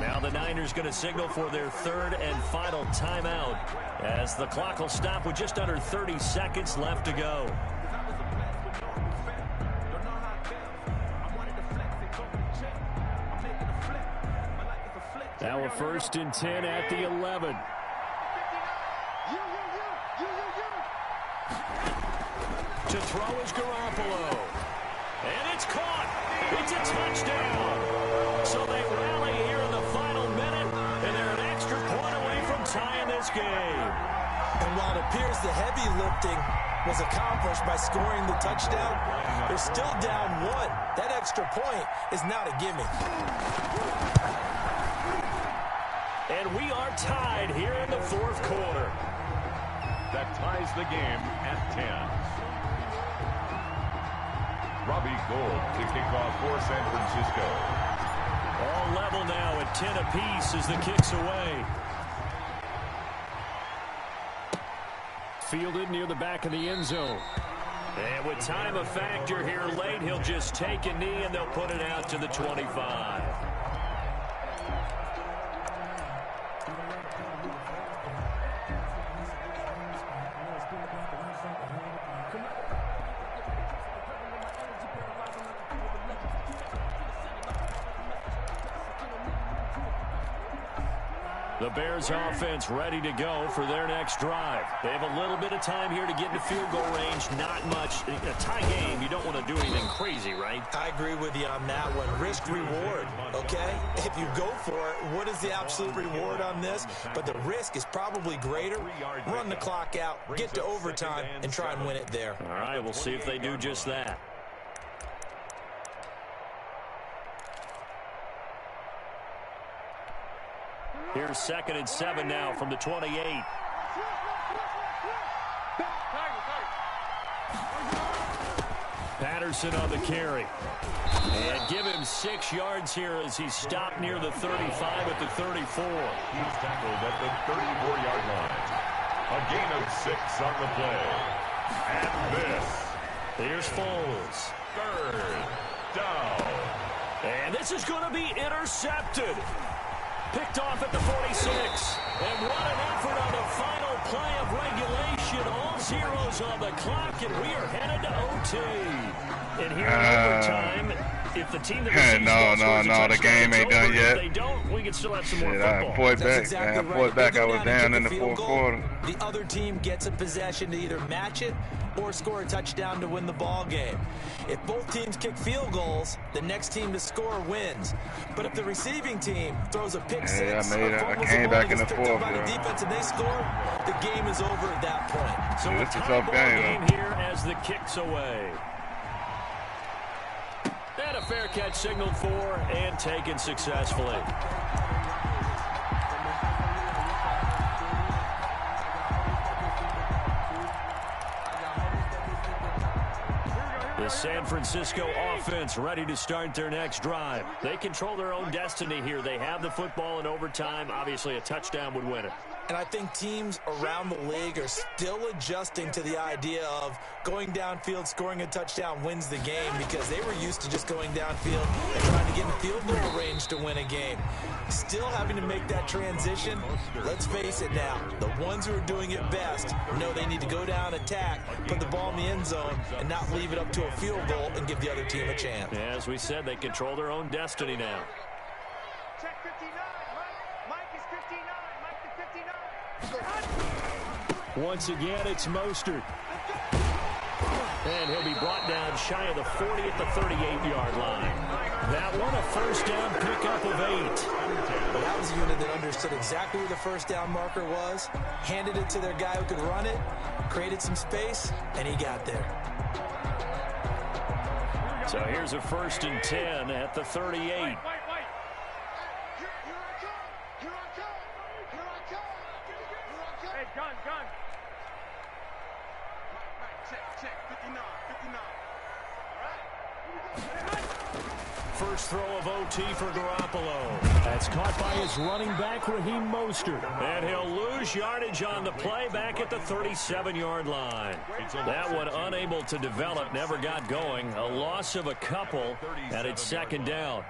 Now the Niners going to signal for their 3rd and final timeout as the clock will stop with just under 30 seconds left to go. Now a 1st and 10 at the 11. To throw is Garoppolo. And it's caught. It's a touchdown. So they rally here in the final minute, and they're an extra point away from tying this game. And while it appears the heavy lifting was accomplished by scoring the touchdown, they're still down 1. That extra point is not a gimme. And we are tied here in the 4th quarter. That ties the game at 10. Robbie Gould to kick off for San Francisco. All level now at 10 apiece as the kick's away. Fielded near the back of the end zone. And with time a factor here late, he'll just take a knee and they'll put it out to the 25. The Bears offense ready to go for their next drive. They have a little bit of time here to get into field goal range. Not much. A tie game, you don't want to do anything crazy, right? I agree with you on that one. Risk reward, okay? If you go for it, what is the absolute reward on this? But the risk is probably greater. Run the clock out, get to overtime, and try and win it there. All right, we'll see if they do just that. Here's 2nd and 7 now from the 28. Patterson on the carry. And give him 6 yards here as he's stopped near the 35 at the 34. He's tackled at the 34-yard line. A gain of 6 on the play. And this. Here's Foles. Third down. And this is going to be intercepted. Picked off at the 46. And what an effort on the final play of regulation. All zeros on the clock, and we are headed to OT. And here in overtime, if the team that receives no, the game ain't done yet. If they don't, we can still have some more Shit, football. I fought back. Exactly I fought back. I was down in the fourth quarter. The other team gets a possession to either match it or score a touchdown to win the ball game. If both teams kick field goals, the next team to score wins. But if the receiving team throws a pick six, I came back in the fourth. By the defense and they score, the game is over at that point. So it's a tie tough ball game here as the kick's away. And a fair catch signaled for and taken successfully. The San Francisco offense ready to start their next drive. They control their own destiny here. They have the football in overtime. Obviously, a touchdown would win it. And I think teams around the league are still adjusting to the idea of going downfield, scoring a touchdown wins the game, because they were used to just going downfield and trying to get in field goal range to win a game. Still having to make that transition. Let's face it now, the ones who are doing it best know they need to go down, attack, put the ball in the end zone, and not leave it up to a field goal and give the other team a chance. As we said, they control their own destiny now. Check 59, Mike is 59, Mike is 59. Once again, it's Mostert. And he'll be brought down shy of the 40 at the 38-yard line. That one, a first down pickup of 8. Well, that was a unit that understood exactly where the first down marker was, handed it to their guy who could run it, created some space, and he got there. So here's a 1st and 10 at the 38. Here I come. Here I come. Hey, gun. Check. 59. All right. First throw of OT for Garoppolo. That's caught by his running back, Raheem Mostert. And he'll lose yardage on the play back at the 37-yard line. That one unable to develop, never got going. A loss of a couple, and it's 2nd down.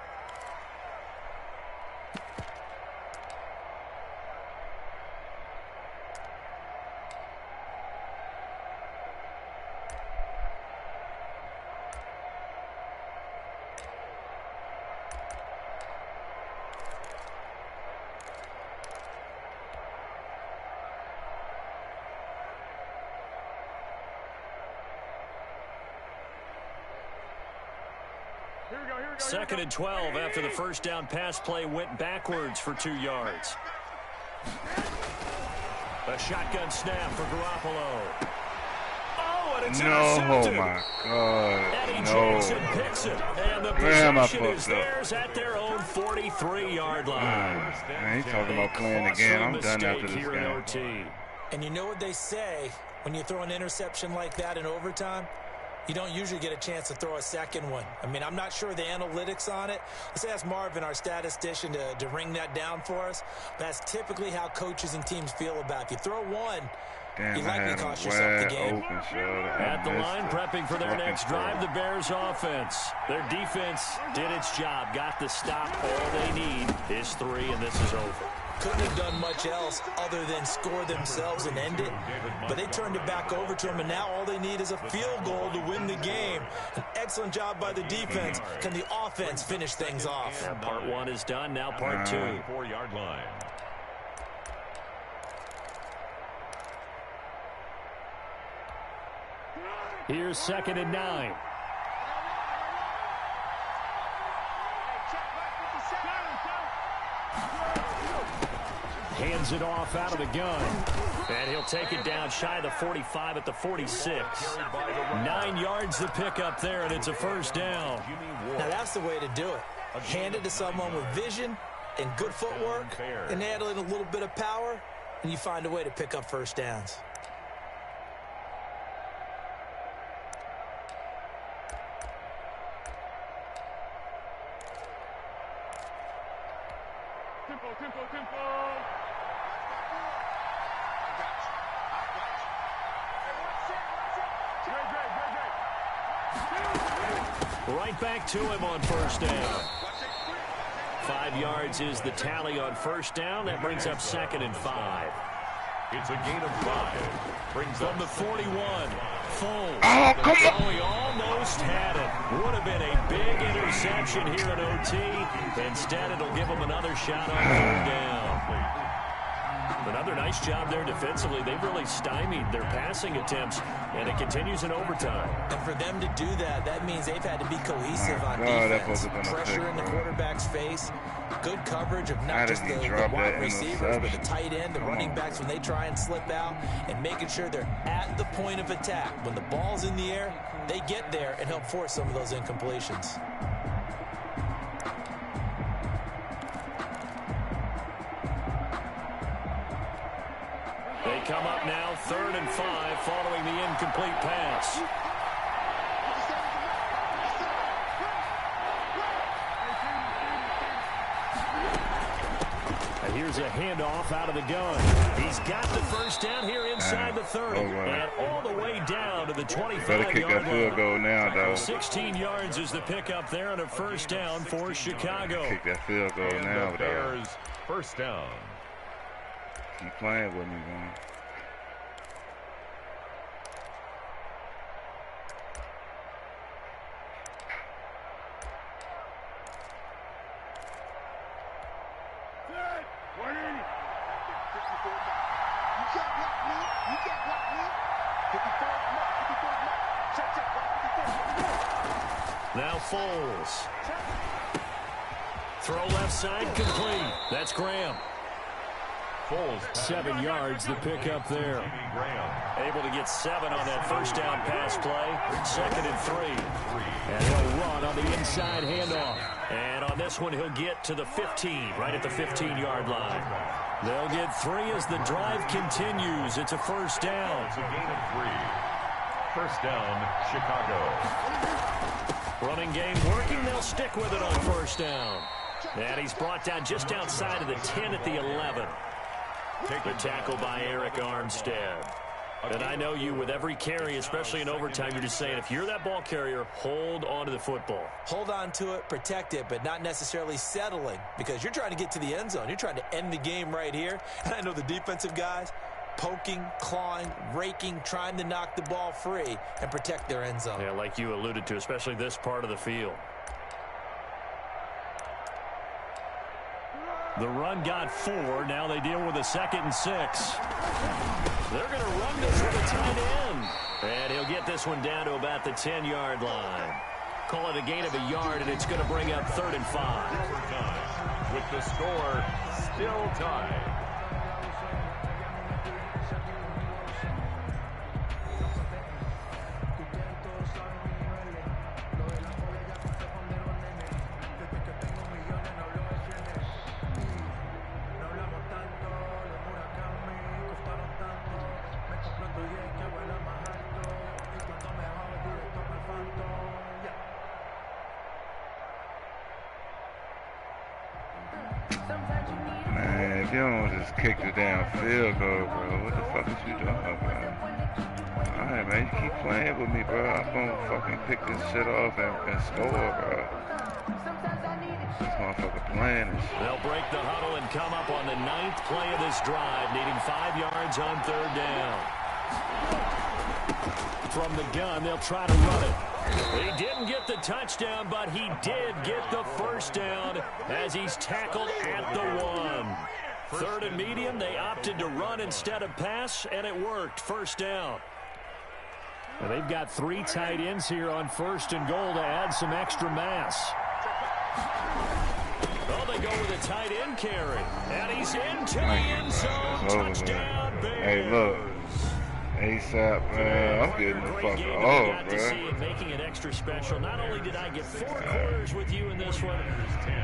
Second and 12 after the first down pass play went backwards for 2 yards. A shotgun snap for Garoppolo. Oh, and it's intercepted. Oh, my God. Eddie Jackson picks it. And the possession is theirs at their own 43-yard line. Man, he's talking about playing again. I'm done after this game. And you know what they say, when you throw an interception like that in overtime? You don't usually get a chance to throw a second one. I mean, I'm not sure the analytics on it. Let's ask Marvin, our statistician, to ring that down for us. That's typically how coaches and teams feel about it. If you throw one, you likely cost yourself the game. At the line, prepping for their next drive, the Bears offense. Their defense did its job, got the stop. All they need is 3, and this is over. Couldn't have done much else other than score themselves and end it. But they turned it back over to them, and now all they need is a field goal to win the game. An excellent job by the defense. Can the offense finish things off? Yeah, part 1 is done, now part 2. 4-yard line. Here's 2nd and 9. Hands it off out of the gun. And he'll take it down shy of the 45 at the 46. 9 yards to pick up there, and it's a first down. Now that's the way to do it. Hand it to someone with vision and good footwork, and add in a little bit of power, and you find a way to pick up first downs. Tempo. Right back to him on first down. 5 yards is the tally on first down. That brings up 2nd and 5. It's a gain of 5. Brings From up the 41. Foles. Oh, come on. Oh, he almost had it. Would have been a big interception here at OT. Instead, it'll give him another shot on 3rd down. Another nice job there defensively. They've really stymied their passing attempts, and it continues in overtime. And for them to do that, that means they've had to be cohesive on defense. Pressure in the quarterback's face, good coverage of not just the wide receivers, but the tight end, the running backs when they try and slip out, and making sure they're at the point of attack. When the ball's in the air, they get there and help force some of those incompletions. They come up now, 3rd and 5, following the incomplete pass. And here's a handoff out of the gun. He's got the first down here inside the 30, and all the way down to the 25-yard line. Better kick that field goal now, though. 16 yards is the pickup there on a first down for Chicago. Kick that field goal now, though. Bears first down. Keep playing with me, man. Now Foles. Throw left side, complete. That's Graham. Foles. 7 yards, the pickup there. Able to get 7 on that first down pass play. 2nd and 3. And he'll run on the inside handoff. And on this one, he'll get to the 15, right at the 15-yard line. They'll get 3 as the drive continues. It's a first down. It's a gain of 3. First down, Chicago. Running game working. They'll stick with it on first down. And he's brought down just outside of the 10 at the 11. The tackle by Eric Armstead. And I know you, with every carry, especially in overtime, you're just saying, if you're that ball carrier, hold on to the football. Hold on to it, protect it, but not necessarily settling, because you're trying to get to the end zone. You're trying to end the game right here. And I know the defensive guys, poking, clawing, raking, trying to knock the ball free and protect their end zone. Yeah, like you alluded to, especially this part of the field. The run got 4. Now they deal with a 2nd and 6. They're going to run this with a tight end. And he'll get this one down to about the 10-yard line. Call it a gain of a yard, and it's going to bring up 3rd and 5. With the score still tied. Man, if you don't just kick the damn field goal, bro, what the fuck is you doing, bro? Alright, man, you keep playing with me, bro. I'm gonna fucking pick this shit off and score, bro. This motherfucker playing this shit. They'll break the huddle and come up on the 9th play of this drive, needing 5 yards on 3rd down. From the gun, they'll try to run it. He didn't get the touchdown, but he did get the first down as he's tackled at the 1. 3rd and medium, they opted to run instead of pass, and it worked. First down. Well, they've got 3 tight ends here on 1st and goal to add some extra mass. Oh, they go with a tight end carry. And he's into the end zone. Touchdown, Bears. Hey, look. ASAP, man. I'm getting the fuck off, bro. Making it extra special. Not only did I get 4 quarters with you in this one,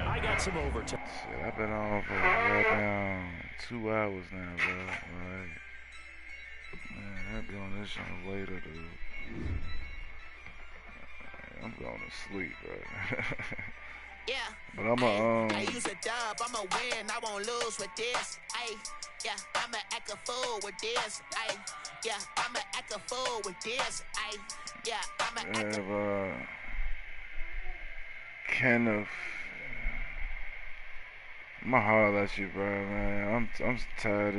I got some overtime. Shit, I've been on for right down 2 hours now, bro. Like, man, I'll be on this one later, dude. I'm going to sleep, bro. Yeah. But I'm a I use a dub, I'ma win, I won't lose with this. Ay, yeah, I'ma act a fool with this. Ay, yeah, I'ma act a fool with this. Ay, yeah, I'ma act a Kenneth. I'ma holler at you, bro, man. I'm tired of